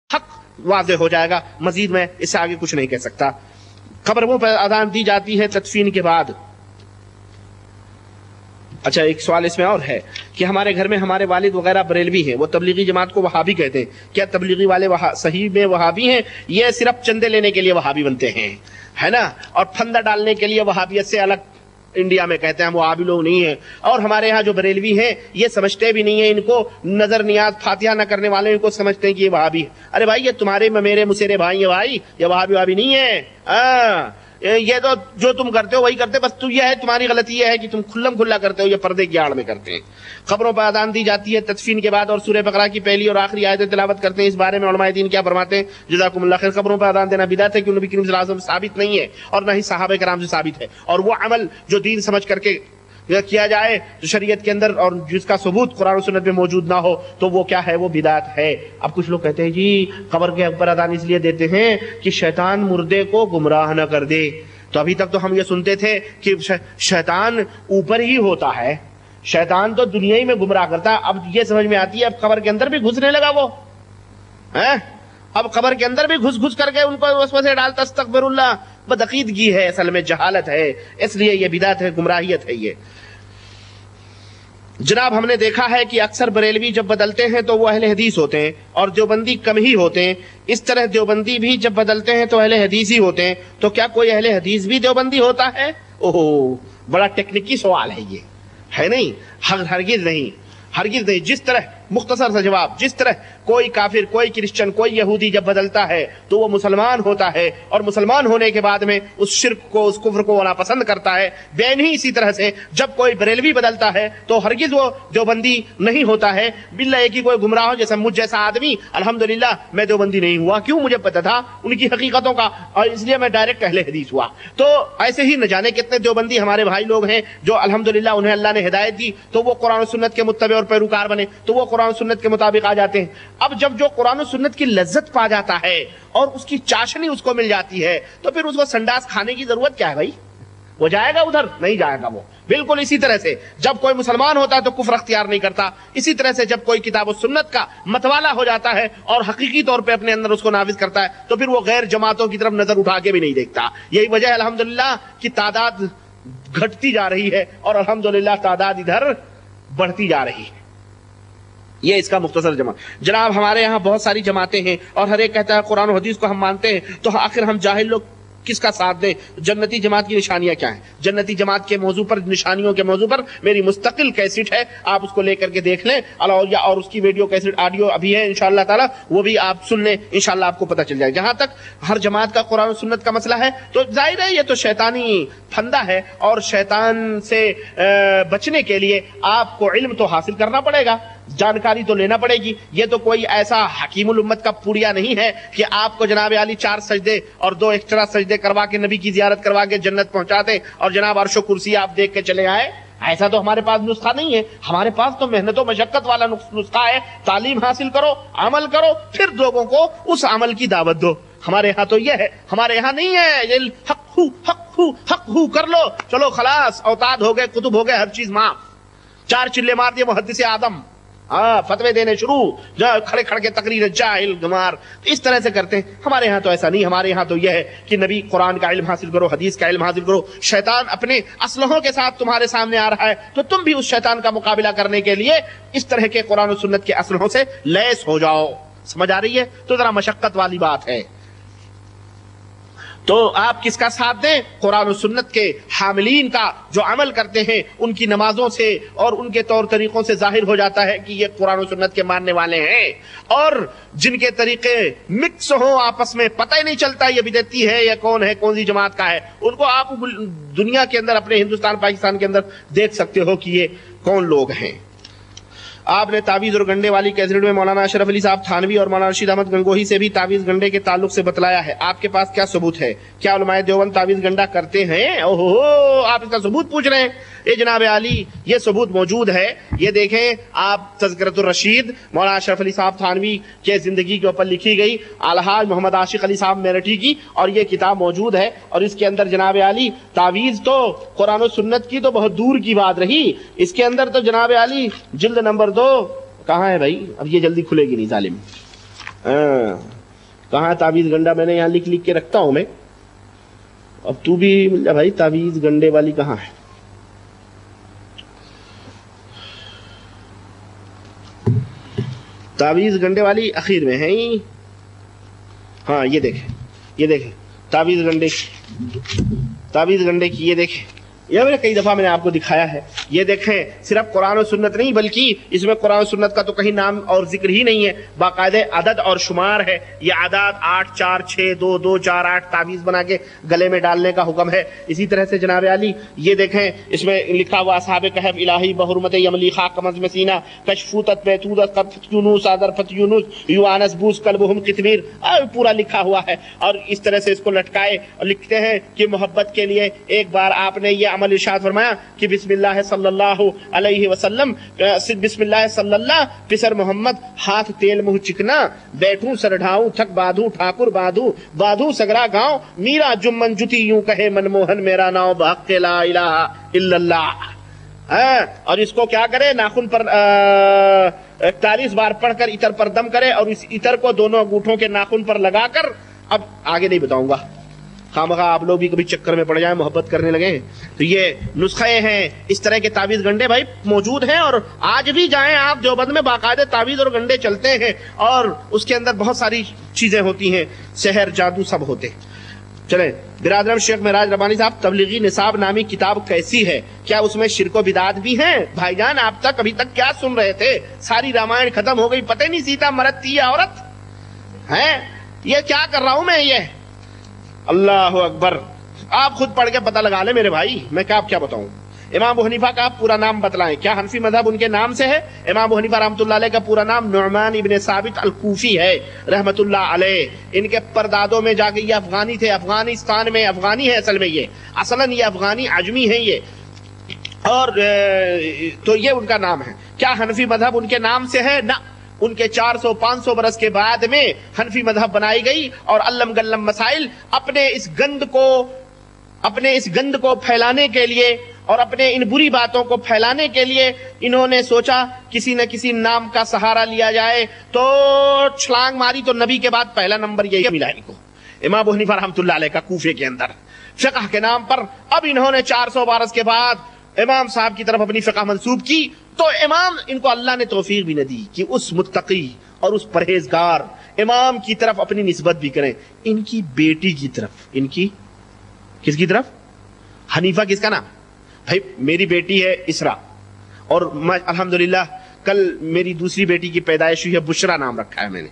حق واضح ہو جائے گا. مزید میں اس سے آگے کچھ نہیں کہہ سکتا. قبروں پر اذان دی جاتی ہے تدفین کے بعد. اچھا ایک سوال اس میں اور ہے کہ ہمارے گھر میں ہمارے والد وغیرہ بریلوی ہیں, وہ تبلیغی جماعت کو وہابی کہتے ہیں, کیا تبلیغی والے صحیح میں وہابی ہیں؟ یہ صرف چندے لینے کے لیے وہابی بنتے ہیں, ہے نا, اور پھندا ڈالنے کے لیے وہابیت سے الگ انڈیا میں کہتے ہیں ہم وہابی لوگ نہیں ہیں. اور ہمارے یہاں جو بریلوی ہیں یہ سمجھتے بھی نہیں ہیں, ان کو نظر نیاز فاتحہ نہ کرنے والے ان کو سمجھتے ہیں کہ یہ وہابی ہے. ارے بھائی یہ تمہارے میرے مسیرے بھائی ہیں بھائی, یہ وہابی نہیں ہے. یہ تو جو تم کرتے ہو وہی کرتے, بس تو یہ ہے تمہاری غلطی یہ ہے کہ تم کھلم کھلا کرتے ہو, یہ پردے کی آڑ میں کرتے ہیں. قبروں پر اذان دی جاتی ہے تدفین کے بعد اور سورہ بقرہ کی پہلی اور آخری آیتیں تلاوت کرتے ہیں. اس بارے میں علماء دین کیا فرماتے ہیں؟ جزاکم اللہ خیر. قبروں پر اذان دینا بدعت ہے, کیونکہ نبی کریم صلی اللہ علیہ وسلم ثابت نہیں ہے اور نہ ہی صحابہ کرام سے ثابت ہے. اور وہ عمل جو دین سمجھ کر کے کیا جائے جو شریعت کے اندر اور جس کا ثبوت قرآن و سنت میں موجود نہ ہو تو وہ کیا ہے, وہ بدعت ہے. اب کچھ لوگ کہتے ہیں جی قبر کے اوپر اذان اس لیے دیتے ہیں کہ شیطان مردے کو گمراہ نہ کر دے. تو ابھی تک تو ہم یہ سنتے تھے کہ شیطان اوپر ہی ہوتا ہے, شیطان تو دنیا ہی میں گمراہ کرتا ہے. اب یہ سمجھ میں آتی ہے اب قبر کے اندر بھی گھسنے لگا وہ, اب قبر کے اندر بھی گھس کر کے ان کو وسوسے ڈالتا. استغفر اللہ, بدعقیدگی ہے, اصل میں جہالت ہے, اس لیے یہ بدعت ہے, گمراہیت ہے یہ. جناب ہم نے دیکھا ہے کہ اکثر بریلوی جب بدلتے ہیں تو وہ اہل حدیث ہوتے ہیں اور دیوبندی کم ہی ہوتے ہیں. اس طرح دیوبندی بھی جب بدلتے ہیں تو اہل حدیث ہی ہوتے ہیں. تو کیا کوئی اہل حدیث بھی دیوبندی ہوتا ہے؟ اوہ بڑا ٹیکنیکی سوال ہے یہ, ہے نہیں, ہرگز نہیں, ہرگز نہیں. جس طرح مختصر سا جواب, جس طرح کوئی کافر, کوئی کرسچن, کوئی یہودی جب بدلتا ہے تو وہ مسلمان ہوتا ہے اور مسلمان ہونے کے بعد میں اس شرک کو, اس کفر کو ناپسند کرتا ہے, بین ہی اسی طرح سے جب کوئی بریلوی بدلتا ہے تو ہرگز وہ دیوبندی نہیں ہوتا ہے. باللہ ایک ہی کوئی گمراہ ہو, جیسا مجھ جیسا آدمی الحمدللہ میں دیوبندی نہیں ہوا, کیوں؟ مجھے پتا تھا ان کی حقیقتوں کا اور اس لیے میں ڈائریکٹ اہل حدیث ہوا. تو ایسے ہی نہ جانے کتنے دیوبندی ہمارے بھائی لوگ ہیں جو الحمدللہ انہیں اللہ نے ہدایت دی تو وہ قرآن و سنت کے متبع اور پیروکار بنے, تو وہ قرآن و سنت کے مطابق آ جاتے ہیں. اب جب جو قرآن و سنت کی لذت پا جاتا ہے اور اس کی چاشنی اس کو مل جاتی ہے تو پھر اس کو سنڈاس کھانے کی ضرورت کیا ہے بھائی؟ وہ جائے گا ادھر؟ نہیں جائے گا وہ. بالکل اسی طرح سے جب کوئی مسلمان ہوتا ہے تو کفر اختیار نہیں کرتا, اسی طرح سے جب کوئی کتاب و سنت کا متوالا ہو جاتا ہے اور حقیقی طور پہ اپنے اندر اس کو نافذ کرتا ہے تو پھر وہ غیر جماعتوں کی طرف نظر اٹھا کے بھی نہیں دیکھتا. یہی وجہ ہے الحمدللہ کی تعداد گھٹتی جا رہی ہے اور الحمدللہ تعداد ادھر بڑھتی جا رہی ہے. یہ اس کا مختصر جناب ہمارے یہاں بہت ساری جماعتیں ہیں اور ہر ایک کہتا ہے قرآن و حدیث کو ہم مانتے ہیں, تو آخر ہم جاہل لوگ کس کا ساتھ دیں؟ جنتی جماعت کی نشانیاں کیا ہیں؟ جنتی جماعت کے موضوع پر, نشانیوں کے موضوع پر میری مستقل کیسٹ ہے, آپ اس کو لے کر کے دیکھ لیں, اور اس کی ویڈیو کیسٹ آڈیو ابھی ہے انشاءاللہ تعالی, وہ بھی آپ سن لیں, انشاءاللہ آپ کو پتہ چل جائے. جہاں تک ہر جماعت کا قرآن و سنت کا مسئلہ ہے تو ظاہر ہے یہ تو شیطانی پھندا ہے اور شیطان سے بچنے کے لیے آپ کو علم تو حاصل کرنا پڑے گا, جانکاری تو لینا پڑے گی. یہ تو کوئی ایسا حکیم الامت کا پوریا نہیں ہے کہ آپ کو جناب علی 4 سجدے اور 2 ایکسٹرا سجدے کروا کے نبی کی زیارت کروا کے جنت پہنچا دے اور جناب عرش و کرسی آپ دیکھ کے چلے آئے. ایسا تو ہمارے پاس نسخہ نہیں ہے. ہمارے پاس تو محنت و مشقت والا نسخہ ہے. تعلیم حاصل کرو, عمل کرو, پھر لوگوں کو اس عمل کی دعوت دو. ہمارے یہاں تو یہ ہے, ہمارے یہاں نہیں ہے حق ہو کر لو, چلو خلاص, اوتاد ہو گئے, کتب ہو گئے, ہر چیز معاف. 4 چلے مار دیے محدث آدم, فتوے دینے شروع, کھڑے کھڑ کے تقریر, جاہل گمار, اس طرح سے کرتے ہیں. ہمارے ہاں تو ایسا نہیں. ہمارے ہاں تو یہ ہے کہ نبی قرآن کا علم حاصل کرو, حدیث کا علم حاصل کرو. شیطان اپنے اسلحوں کے ساتھ تمہارے سامنے آ رہا ہے تو تم بھی اس شیطان کا مقابلہ کرنے کے لیے اس طرح کے قرآن و سنت کے اسلحوں سے لیس ہو جاؤ. سمجھ آ رہی ہے؟ تو ذرا مشقت والی بات ہے. تو آپ کس کا ساتھ دیں؟ قرآن و سنت کے حاملین کا, جو عمل کرتے ہیں ان کی نمازوں سے اور ان کے طور طریقوں سے ظاہر ہو جاتا ہے کہ یہ قرآن و سنت کے ماننے والے ہیں. اور جن کے طریقے مکس ہوں آپس میں, پتہ ہی نہیں چلتا یہ بدعتی ہے یا کون ہے, کون سی جماعت کا ہے, ان کو آپ دنیا کے اندر, اپنے ہندوستان پاکستان کے اندر دیکھ سکتے ہو کہ یہ کون لوگ ہیں. آپ نے تعویذ اور گنڈے والی کیسٹ میں مولانا اشرف علی صاحب تھانوی اور مولانا رشید احمد گنگوہی سے بھی تعویذ گنڈے کے تعلق سے بتلایا ہے. آپ کے پاس کیا ثبوت ہے؟ کیا علماء دیوبند تعویذ گنڈا کرتے ہیں؟ اوہو, آپ اس کا ثبوت پوچھ رہے ہیں. یہ جناب علی یہ ثبوت موجود ہے. یہ دیکھیں آپ, تذکرۃ الرشید مولانا اشرف علی صاحب تھانوی کے زندگی کے اوپر لکھی گئی, الحاج محمد عاشق علی صاحب میرٹھی کی, اور یہ کتاب موجود ہے. اور اس کے اندر جناب علی تعویذ تو قرآن و سنت کی تو بہت دور کی بات رہی, اس کے اندر تو جناب علی جلد نمبر 2 کہاں ہے بھائی؟ اب یہ جلدی کھلے گی نہیں ظالم. کہاں تعویذ گنڈا؟ میں نے یہاں لکھ کے رکھتا ہوں میں. اب تو بھی مل جا بھائی. تعویذ گنڈے والی کہاں ہے؟ تعویذ گنڈے والی اخیر میں ہے. ہاں یہ دیکھیں تعویذ گنڈے کی یہ دیکھیں. یہ میں نے کئی دفعہ میں نے آپ کو دکھایا ہے. یہ دیکھیں صرف قرآن و سنت نہیں بلکہ اس میں قرآن و سنت کا تو کہیں نام اور ذکر ہی نہیں ہے، باقاعدہ عدد اور شمار ہے. یہ عدد 8 4 6 2 2 4 8 تعویذ بنا کے گلے میں ڈالنے کا حکم ہے. اسی طرح سے جناب علی یہ دیکھیں اس میں لکھا ہوا اصحاب کہف الہی بحرمت یملی خاک کمز میں سینہ کشفوتت بیتودت قرفت یونس آدر فت یونس یوانس بوس قلبہم قطمیر، پورا لکھا ہوا ہے. اور اس طرح سے اس کو لٹکائے اور لکھتے ہیں کہ محبت کے لیے ایک بار آپ نے یہ عمل ارشاد فرمایا کہ بسم اللہ صلی اللہ علیہ وسلم، بسم اللہ صلی اللہ پسر محمد ہاتھ تیل منہ چکنا، بیٹھوں سر ڈھاؤں تھک باندھوں ٹھاکر باندھوں سگرا گاؤں، میرا جمن جتی یوں کہے منموہن میرا ناؤ بحق لا الہ الا اللہ. اور اس کو کیا کرے؟ ناخن پر 41 بار پڑھ کر عطر پر دم کرے اور اس عطر کو دونوں انگوٹھوں کے ناخن پر لگا کر، اب آگے نہیں بتاؤں گا خامخواہ آپ لوگ بھی کبھی چکر میں پڑ جائیں محبت کرنے لگے. تو یہ نسخے ہیں، اس طرح کے تعویذ گنڈے بھائی موجود ہیں. اور آج بھی جائیں آپ دیوبند میں باقاعدہ تعویذ اور گنڈے چلتے ہیں اور اس کے اندر بہت ساری چیزیں ہوتی ہیں، سحر جادو سب ہوتے ہیں. چلیں برادرم، شیخ معراج ربانی صاحب تبلیغی نصاب نامی کتاب کیسی ہے؟ کیا اس میں شرک و بدعات بھی ہیں؟ بھائی جان آپ تک ابھی تک کیا سن رہے تھے؟ ساری رامائن ختم ہو گئی، پتہ نہیں سیتا مرد تھی یا عورت ہے. یہ کیا کر رہا ہوں میں؟ یہ اللہ اکبر، آپ خود پڑھ کے پتہ لگا لیں میرے بھائی، میں کیا بتاؤں. امام ابو حنیفہ کا آپ پورا نام بتلائیں. کیا حنفی مذہب ان کے نام سے ہے؟ امام ابو حنیفہ رحمۃ اللہ علیہ کا پورا نام نعمان ابن ثابت الکوفی ہے رحمۃ اللہ علیہ. ان کے پردادوں میں جا کے یہ افغانی تھے، افغانستان میں افغانی ہے اصل میں، یہ اصلاً یہ افغانی عجمی ہیں یہ. اور تو یہ ان کا نام ہے. کیا حنفی مذہب ان کے نام سے ہے؟ نہ، ان کے 400-500 برس کے بعد میں حنفی مذہب بنائی گئی اور علم گلم مسائل اپنے اس گند کو پھیلانے کے لیے اور اپنے ان بری باتوں کو پھیلانے کے لیے انہوں نے سوچا کسی نہ کسی نام کا سہارا لیا جائے. تو چھلانگ ماری تو نبی کے بعد پہلا نمبر یہی ملا ان کو، امام ابو حنیفہ رحمۃ اللہ علیہ کا کوفے کے اندر فقہ کے نام پر. اب انہوں نے 400 برس کے بعد امام صاحب کی طرف اپنی فقہ منسوب کی تو امام ان کو اللہ نے توفیق بھی نہ دی کہ اس متقی اور اس پرہیزگار امام کی طرف اپنی نسبت بھی کریں. ان کی بیٹی کی طرف، ان کی کس کی طرف؟ حنیفہ کس کا نام؟ بھائی میری بیٹی ہے اسرا اور الحمدللہ کل میری دوسری بیٹی کی پیدائش ہوئی ہے، بشرا نام رکھا ہے میں نے.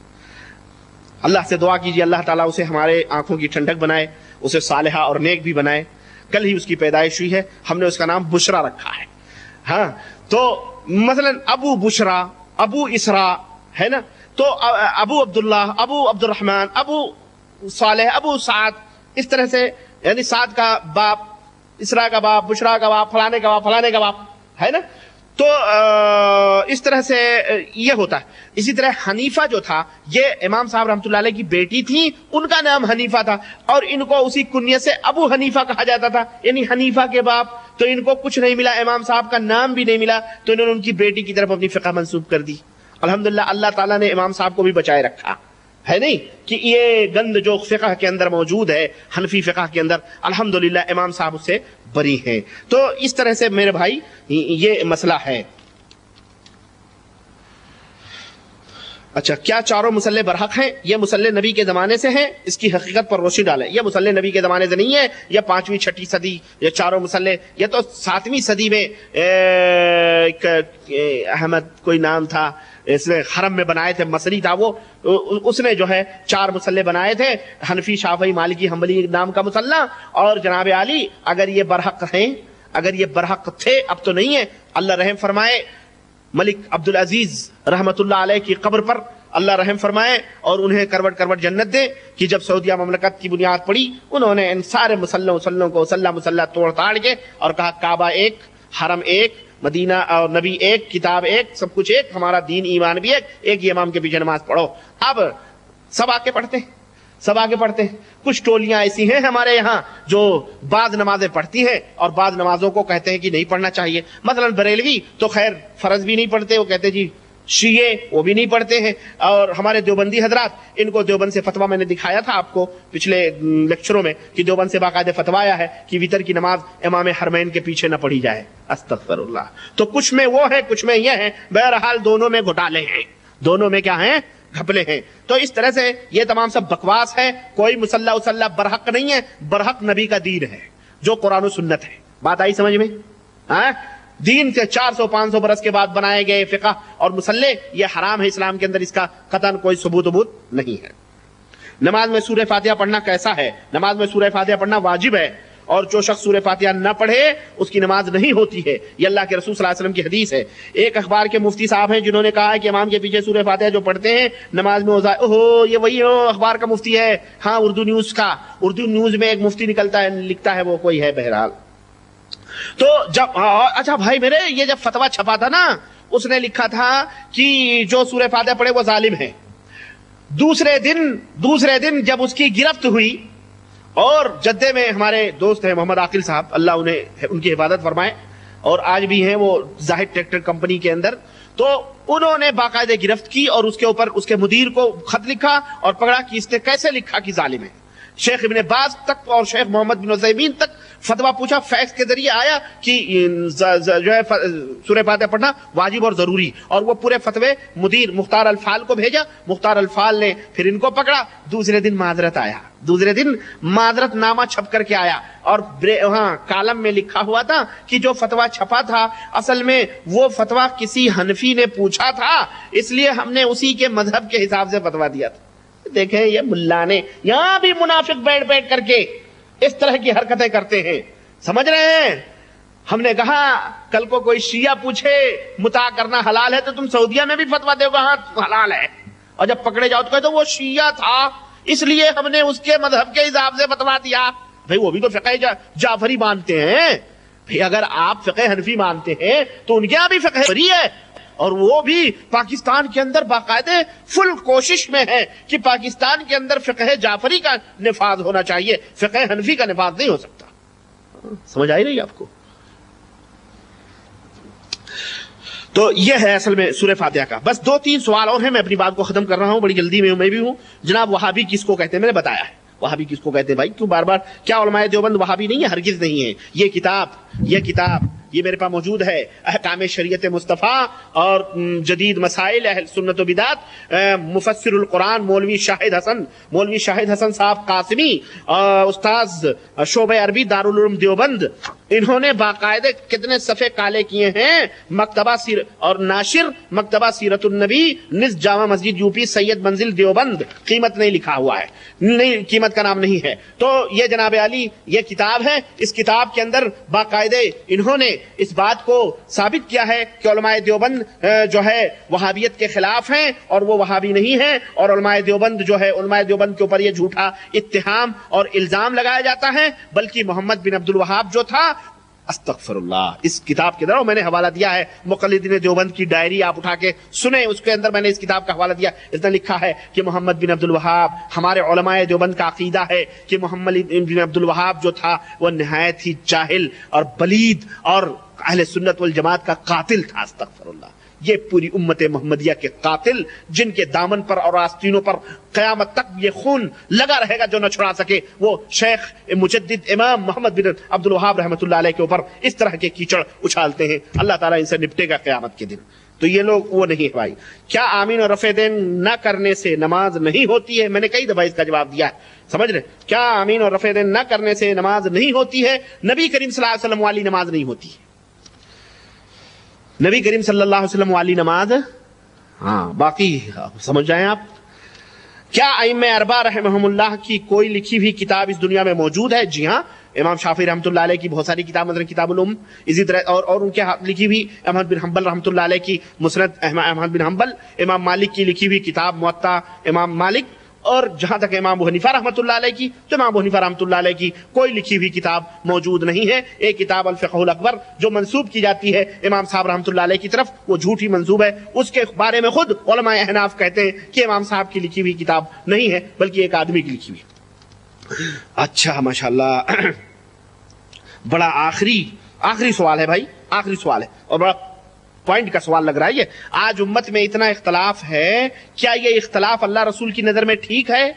اللہ سے دعا کیجیے اللہ تعالیٰ اسے ہمارے آنکھوں کی ٹھنڈک بنائے، اسے صالحہ اور نیک بھی بنائے. کل ہی اس کی پیدائش ہوئی ہے، ہم نے اس کا نام بشرا رکھا ہے. ہاں تو مثلا ابو بشرا، ابو اسرا ہے نا، تو ابو عبداللہ، ابو عبد الرحمن، ابو صالح، ابو سعد، اس طرح سے یعنی سعد کا باپ، اسرا کا باپ، بشرا کا باپ، فلانے کا باپ، فلانے کا باپ ہے نا. تو اس طرح سے یہ ہوتا ہے. اسی طرح حنیفہ جو تھا یہ امام صاحب رحمۃ اللہ علیہ کی بیٹی تھی، ان کا نام حنیفہ تھا اور ان کو اسی کنیت سے ابو حنیفہ کہا جاتا تھا، یعنی حنیفہ کے باپ. تو ان کو کچھ نہیں ملا، امام صاحب کا نام بھی نہیں ملا، تو انہوں نے ان کی بیٹی کی طرف اپنی فقہ منسوب کر دی. الحمدللہ اللہ تعالیٰ نے امام صاحب کو بھی بچائے رکھا ہے نہیں کہ یہ گند جو فقہ کے اندر موجود ہے، حنفی فقہ کے اندر، الحمدللہ امام صاحب اس سے بری ہیں. تو اس طرح سے میرے بھائی یہ مسئلہ ہے. اچھا، کیا چاروں مسلح برحق ہیں؟ یہ مسلح نبی کے زمانے سے ہیں، اس کی حقیقت پر روشنی ڈالیں. یہ مسلح نبی کے زمانے سے نہیں ہے، یہ 5ویں 6ٹھی صدی، یہ چاروں مسلح یہ تو 7ویں صدی میں احمد کوئی نام تھا، اس نے حرم میں بنائے تھے، مصری تھا وہ، اس نے جو ہے 4 مسلح بنائے تھے، حنفی، شافعی، مالکی، حنبلی نام کا مسلح. اور جناب علی اگر یہ برحق ہیں، اگر یہ برحق تھے، اب تو نہیں ہے، اللہ رحم فرمائے ملک عبدالعزیز رحمت اللہ علیہ کی قبر پر اللہ رحم فرمائے اور انہیں کروٹ کروٹ جنت دے کہ جب سعودیہ مملکت کی بنیاد پڑی انہوں نے ان سارے مسلوں کو مسلح توڑ تاڑ کے اور کہا کعبہ ایک، حرم ایک، مدینہ اور نبی ایک، کتاب ایک، سب کچھ ایک، ہمارا دین ایمان بھی ایک ہی امام کے پیچھے نماز پڑھو. اب سب آ کے پڑھتے ہیں، سب آگے پڑھتے ہیں. کچھ ٹولیاں ایسی ہیں ہمارے یہاں جو بعض نمازیں پڑھتی ہیں اور بعض نمازوں کو کہتے ہیں کہ نہیں پڑھنا چاہیے. مثلا بریلوی تو خیر فرض بھی نہیں پڑھتے، وہ کہتے جی شیعہ وہ بھی نہیں پڑھتے ہیں، اور ہمارے دیوبندی حضرات، ان کو دیوبند سے فتویٰ میں نے دکھایا تھا آپ کو پچھلے لیکچروں میں کہ دیوبند سے باقاعدہ فتویٰ آیا ہے کہ وتر کی نماز امام حرمین کے پیچھے نہ پڑھی جائے۔ استغفر اللہ۔ تو کچھ میں وہ ہے، کچھ میں یہ ہے، بہرحال دونوں میں گھوٹالے ہیں، دونوں میں کیا ہیں؟ گھپلے ہیں۔ تو اس طرح سے یہ تمام سب بکواس ہے، کوئی مصلی وسلہ برحق نہیں ہے، برحق نبی کا دین ہے جو قرآن و سنت ہے۔ بات آئی سمجھ میں؟ ہاں، دین سے 400-500 برس کے بعد بنائے گئے فقہ اور مصلی یہ حرام ہے اسلام کے اندر، اس کا قطعاً کوئی ثبوت نہیں ہے۔ نماز میں سورہ فاتحہ پڑھنا کیسا ہے؟ نماز میں سورہ فاتحہ پڑھنا واجب ہے، اور جو شخص سورہ فاتحہ نہ پڑھے اس کی نماز نہیں ہوتی ہے، یہ اللہ کے رسول صلی اللہ علیہ وسلم کی حدیث ہے۔ ایک اخبار کے مفتی صاحب ہیں جنہوں نے کہا ہے کہ امام کے پیچھے سورہ فاتحہ جو پڑھتے ہیں نماز میں اوہو یہ وہی اخبار کا مفتی ہے، ہاں اردو نیوز کا، اردو نیوز میں ایک مفتی نکلتا ہے، لکھتا ہے وہ کوئی ہے بہرحال۔ تو جب اچھا بھائی میرے، یہ جب فتویٰ چھپا تھا نا، اس نے لکھا تھا کہ جو سورہ فاتحہ پڑھے وہ ظالم ہے۔ دوسرے دن جب اس کی گرفت ہوئی، اور جدے میں ہمارے دوست ہیں محمد عاقل صاحب، اللہ انہیں ان کی حفاظت فرمائے، اور آج بھی ہیں وہ زاہد ٹریکٹر کمپنی کے اندر، تو انہوں نے باقاعدہ گرفت کی اور اس کے اوپر اس کے مدیر کو خط لکھا اور پکڑا کہ اس نے کیسے لکھا کہ ظالم ہے۔ شیخ ابن باز تک اور شیخ محمد بن عثیمین تک فتویٰ پوچھا، فیکس کے ذریعے آیا کہ جو ہے سورہ فاتحہ پڑھنا واجب اور ضروری، اور وہ پورے فتوے مدیر مختار الفال کو بھیجا، مختار الفال نے پھر ان کو پکڑا۔ دوسرے دن معذرت آیا، دوسرے دن معذرت نامہ چھپ کر کے آیا، اور وہاں کالم میں لکھا ہوا تھا کہ جو فتویٰ چھپا تھا اصل میں وہ فتویٰ کسی حنفی نے پوچھا تھا، اس لیے ہم نے اسی کے مذہب کے حساب سے فتویٰ دیا تھا۔ دیکھیں یہ ملا نے یہاں بھی منافق بیٹھ کر کے اس طرح کی حرکتیں کرتے ہیں، سمجھ رہے ہیں؟ ہم نے کہا کل کو کوئی شیعہ پوچھے متع کرنا حلال ہے تو تم سعودیہ میں بھی فتویٰ دے گا ہاں حلال ہے، اور جب پکڑے جاؤ تو کہتے وہ شیعہ تھا اس لیے ہم نے اس کے مذہب کے حساب سے فتویٰ دیا۔ بھئی وہ بھی تو فقہ جعفری مانتے ہیں، بھئی اگر آپ فقہ حنفی مانتے ہیں تو ان کے یہاں بھی فقہ جعفری ہے، اور وہ بھی پاکستان کے اندر باقاعدہ فل کوشش میں ہے کہ پاکستان کے اندر فقہ جعفری کا نفاذ ہونا چاہیے، فقہ حنفی کا نفاذ نہیں ہو سکتا۔ سمجھ آئی نہیں آپ کو؟ تو یہ ہے اصل میں سورہ فاتحہ کا۔ بس 2-3 سوال اور ہیں، میں اپنی بات کو ختم کر رہا ہوں، بڑی جلدی میں میں بھی ہوں۔ جناب وہابی کس کو کہتے ہیں؟ میں نے بتایا ہے وہابی کس کو کہتے ہیں بھائی، کیوں بار بار؟ کیا علماء دیوبند وہابی نہیں ہے؟ ہرگز نہیں ہے۔ یہ کتاب یہ میرے پاس موجود ہے، احکام شریعت مصطفیٰ اور جدید مسائل اہل سنت و بدعت، مفسر القرآن مولوی شاہد حسن صاحب قاسمی، استاذ شعبہ عربی دارالعلوم دیوبند، انہوں نے باقاعدہ کتنے صفحے کالے کیے ہیں، مکتبہ اور ناشر مکتبہ سیرت النبی نس جامع مسجد یو پی سید منزل دیوبند، قیمت نہیں لکھا ہوا ہے، نہیں قیمت کا نام نہیں ہے۔ تو یہ جناب علی یہ کتاب ہے، اس کتاب کے اندر باقاعدہ انہوں نے اس بات کو ثابت کیا ہے کہ علماء دیوبند جو ہے وہابیت کے خلاف ہیں اور وہ وہابی نہیں ہیں، اور علماء دیوبند جو ہے علماء دیوبند کے اوپر یہ جھوٹا اتہام اور الزام لگایا جاتا ہے، بلکہ محمد بن عبد الوہاب جو تھا، استغفر اللہ، اس کتاب کے اندر میں نے حوالہ دیا ہے مقلدین دیوبند کی ڈائری، آپ اٹھا کے سنیں، اس کے اندر میں نے اس کتاب کا حوالہ دیا، اس نے لکھا ہے کہ محمد بن عبد الوہاب، ہمارے علماء دیوبند کا عقیدہ ہے کہ محمد بن عبد الوہاب جو تھا وہ نہایت ہی جاہل اور بلید اور اہل سنت والجماعت کا قاتل تھا۔ استغفر اللہ، یہ پوری امت محمدیہ کے قاتل، جن کے دامن پر اور آستینوں پر قیامت تک یہ خون لگا رہے گا جو نہ چھڑا سکے، وہ شیخ مجدد امام محمد بن عبد الوہاب رحمۃ اللہ علیہ کے اوپر اس طرح کے کیچڑ اچھالتے ہیں، اللہ تعالیٰ ان سے نپٹے گا قیامت کے دن۔ تو یہ لوگ وہ نہیں ہے بھائی۔ کیا آمین اور رفع دین نہ کرنے سے نماز نہیں ہوتی ہے؟ میں نے کئی دفعہ اس کا جواب دیا ہے، سمجھ رہے؟ کیا آمین اور رفع دین نہ کرنے سے نماز نہیں ہوتی ہے؟ نبی کریم صلی اللہ علیہ وسلم والی نماز نہیں ہوتی ہے، نبی کریم صلی اللہ علیہ وسلم والی نماز، ہاں باقی سمجھ جائیں آپ۔ کیا ائمہ اربعہ رحمہم اللہ کی کوئی لکھی ہوئی کتاب اس دنیا میں موجود ہے؟ جی ہاں، امام شافعی رحمۃ اللہ علیہ کی بہت ساری کتاب، مثلا کتاب الام، اسی طرح اور ان کے لکھی ہوئی احمد بن حنبل رحمۃ اللہ علیہ کی مسند احمد بن حنبل، امام مالک کی لکھی ہوئی کتاب موطا امام مالک، اور جہاں تک امام ابو حنیفہ رحمۃ اللہ علیہ کی، تو امام ابو حنیفہ رحمۃ اللہ علیہ کی کوئی لکھی ہوئی کتاب موجود نہیں ہے۔ ایک کتاب الفقہ الاکبر جو منسوب کی جاتی ہے امام صاحب رحمۃ اللہ علیہ کی طرف، وہ جھوٹی منسوب ہے، اس کے بارے میں خود علماء احناف کہتے ہیں کہ امام صاحب کی لکھی ہوئی کتاب نہیں ہے، بلکہ ایک آدمی کی لکھی ہوئی۔ اچھا ماشاءاللہ، بڑا آخری سوال ہے بھائی، آخری سوال ہے اور بڑا پوائنٹ کا سوال لگ رہا ہے یہ. آج امت میں اتنا اختلاف ہے, کیا یہ اختلاف اللہ رسول کی نظر میں ٹھیک ہے؟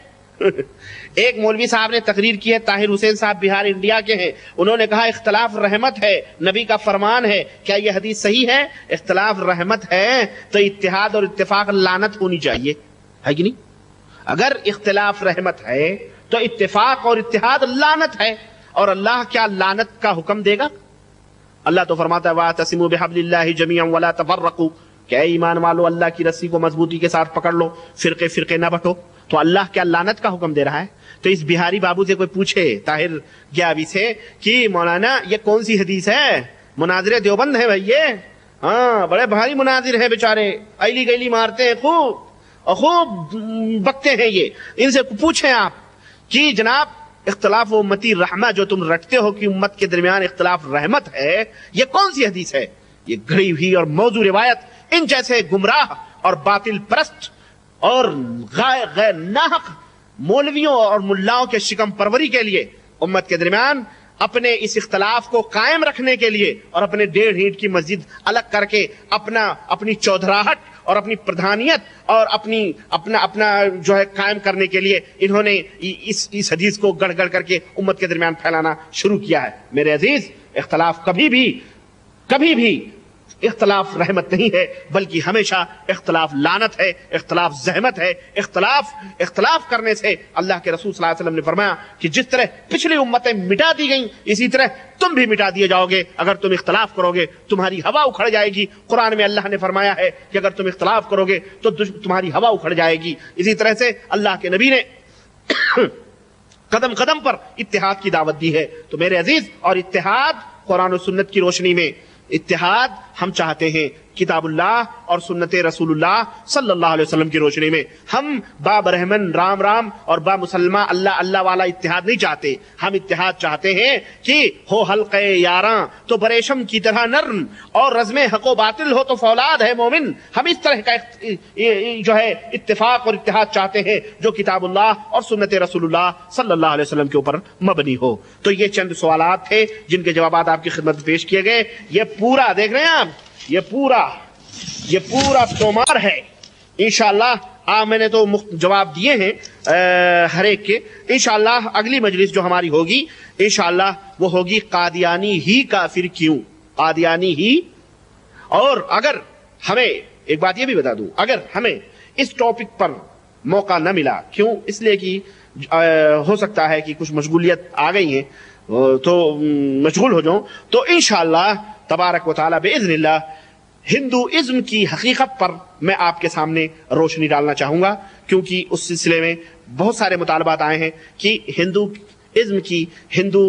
ایک مولوی صاحب نے تقریر کی ہے, طاہر حسین صاحب بہار انڈیا کے ہیں, انہوں نے کہا اختلاف رحمت ہے, نبی کا فرمان ہے. کیا یہ حدیث صحیح ہے؟ اختلاف رحمت ہے تو اتحاد اور اتفاق لعنت ہونی چاہیے, ہے کہ نہیں؟ اگر اختلاف رحمت ہے تو اتفاق اور اتحاد لعنت ہے, اور اللہ کیا لعنت کا حکم دے گا؟ اللہ تو فرماتا ہے وَاعْتَصِمُوا بِحَبْلِ اللَّهِ جَمِيعًا وَلَا تَفَرَّقُوا, کہ اے ایمان والو اللہ کی رسی کو مضبوطی کے ساتھ پکڑ لو, فرقے فرقے نہ بٹو. تو اللہ کیا لعنت کا حکم دے رہا ہے؟ تو اس بہاری بابو سے کوئی پوچھے, طاہر گیابی سے, کہ مولانا یہ کون سی حدیث ہے؟ مناظر دیوبند ہے بھائی یہ, ہاں بڑے بھاری مناظر ہیں بیچارے, ایلی گیلی مارتے ہیں, خوب اور خوب بکتے ہیں یہ. ان سے پوچھیں آپ کہ جناب اختلاف امتی رحمہ جو تم رٹتے ہو کہ امت کے درمیان اختلاف رحمت ہے, یہ کون سی حدیث ہے؟ یہ گھڑی ہوئی اور موضوع روایت ان جیسے گمراہ اور باطل پرست اور غیر ناحق مولویوں اور ملاؤں کے شکم پروری کے لیے امت کے درمیان اپنے اس اختلاف کو قائم رکھنے کے لیے اور اپنے 1.5 اینٹ کی مسجد الگ کر کے اپنی چودھراہٹ اور اپنی پردھانیت اور اپنا جو ہے قائم کرنے کے لیے انہوں نے اس حدیث کو گڑ گڑ کر کے امت کے درمیان پھیلانا شروع کیا ہے. میرے عزیز, اختلاف کبھی بھی اختلاف رحمت نہیں ہے, بلکہ ہمیشہ اختلاف لعنت ہے, اختلاف زحمت ہے. اختلاف کرنے سے اللہ کے رسول صلی اللہ علیہ وسلم نے فرمایا کہ جس طرح پچھلی امتیں مٹا دی گئیں اسی طرح تم بھی مٹا دیے جاؤ گے. اگر تم اختلاف کرو گے تمہاری ہوا اکھڑ جائے گی. قرآن میں اللہ نے فرمایا ہے کہ اگر تم اختلاف کرو گے تو تمہاری ہوا اکھڑ جائے گی. اسی طرح سے اللہ کے نبی نے قدم قدم پر اتحاد کی دعوت دی ہے. تو میرے عزیز, اور اتحاد قرآن و سنت کی روشنی میں اتحاد ہم چاہتے ہیں, کتاب اللہ اور سنت رسول اللہ صلی اللہ علیہ وسلم کی روشنی میں. ہم با برہمن رام رام اور با مسلمہ اللہ اللہ والا اتحاد نہیں چاہتے. ہم اتحاد چاہتے ہیں کہ ہو حلقے یاراں تو بریشم کی طرح نرم, اور رزم حق و باطل ہو تو فولاد ہے مومن. ہم اس طرح کا جو ہے اتفاق اور اتحاد چاہتے ہیں جو کتاب اللہ اور سنت رسول اللہ صلی اللہ علیہ وسلم کے اوپر مبنی ہو. تو یہ چند سوالات تھے جن کے جوابات آپ کی خدمت میں پیش کیے گئے. یہ پورا دیکھ رہے ہیں آپ, یہ پورا تومار ہے انشاءاللہ. میں نے تو جواب دیے ہیں ہر ایک کے. انشاءاللہ اگلی مجلس جو ہماری ہوگی انشاءاللہ وہ ہوگی قادیانی ہی کافر کیوں, قادیانی ہی. اور اگر ہمیں ایک بات یہ بھی بتا دوں, اگر ہمیں اس ٹاپک پر موقع نہ ملا, کیوں؟ اس لیے کہ ہو سکتا ہے کہ کچھ مشغولیت آ گئی ہیں تو مشغول ہو جاؤں, تو انشاءاللہ تبارک و تعالی باذن اللہ ہندوازم کی حقیقت پر میں آپ کے سامنے روشنی ڈالنا چاہوں گا, کیونکہ اس سلسلے میں بہت سارے مطالبات آئے ہیں کہ ہندوازم کی ہندو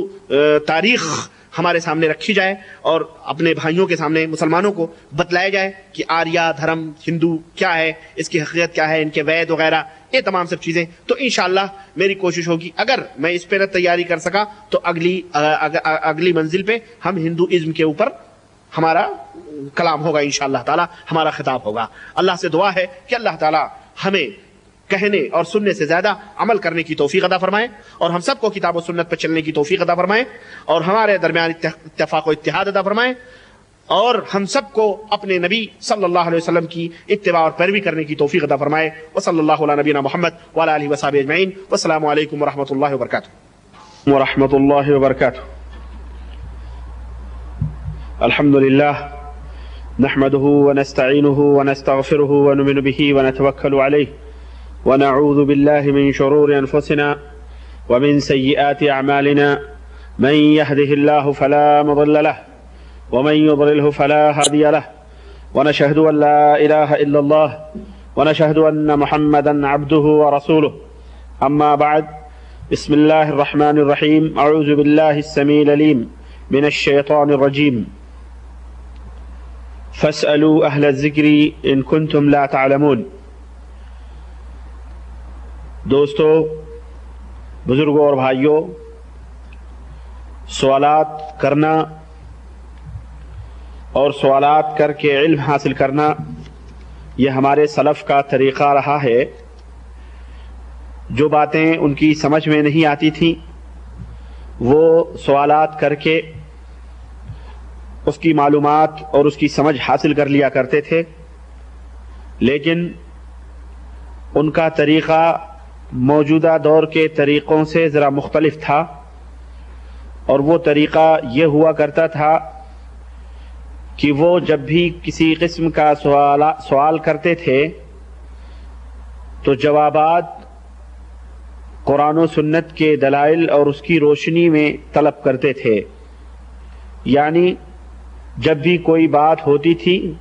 تاریخ ہمارے سامنے رکھی جائے اور اپنے بھائیوں کے سامنے مسلمانوں کو بتلایا جائے کہ آریہ دھرم ہندو کیا ہے, اس کی حقیقت کیا ہے, ان کے وید وغیرہ, یہ تمام سب چیزیں. تو انشاءاللہ میری کوشش ہوگی اگر میں اس پہ نہ تیاری کر سکا تو اگلی منزل پہ ہم ہندوازم کے اوپر ہمارا کلام ہوگا انشاءاللہ تعالی, ہمارا خطاب ہوگا. اللہ سے دعا ہے کہ اللہ تعالی ہمیں کہنے اور سننے سے زیادہ عمل کرنے کی توفیق عطا فرمائے, اور ہم سب کو کتاب و سنت پر چلنے کی توفیق عطا فرمائے, اور ہمارے درمیان اتفاق و اتحاد عطا فرمائے, اور ہم سب کو اپنے نبی صلی اللہ علیہ وسلم کی اتباع اور پیروی کرنے کی توفیق عطا فرمائے. وصلی اللہ علی نبینا محمد وعلی آلہ وصحبہ اجمعین. والسلام علیکم ورحمۃ اللہ وبرکاتہ. الحمد لله نحمده ونستعينه ونستغفره ونؤمن به ونتوكل عليه ونعوذ بالله من شرور أنفسنا ومن سيئات أعمالنا. من يهده الله فلا مضل له ومن يضلله فلا هادي له, ونشهد أن لا إله إلا الله ونشهد أن محمدا عبده ورسوله. أما بعد, بسم الله الرحمن الرحيم. أعوذ بالله السميع العليم من الشيطان الرجيم. فاسألوا أهل الذكر إن كنتم لا تعلمون. دوستو, بزرگوں اور بھائیوں, سوالات کرنا اور سوالات کر کے علم حاصل کرنا یہ ہمارے سلف کا طریقہ رہا ہے. جو باتیں ان کی سمجھ میں نہیں آتی تھیں وہ سوالات کر کے اس کی معلومات اور اس کی سمجھ حاصل کر لیا کرتے تھے، لیکن ان کا طریقہ موجودہ دور کے طریقوں سے ذرا مختلف تھا، اور وہ طریقہ یہ ہوا کرتا تھا کہ وہ جب بھی کسی قسم کا سوال کرتے تھے تو جوابات قرآن و سنت کے دلائل اور اس کی روشنی میں طلب کرتے تھے۔ یعنی جب بھی کوئی بات ہوتی تھی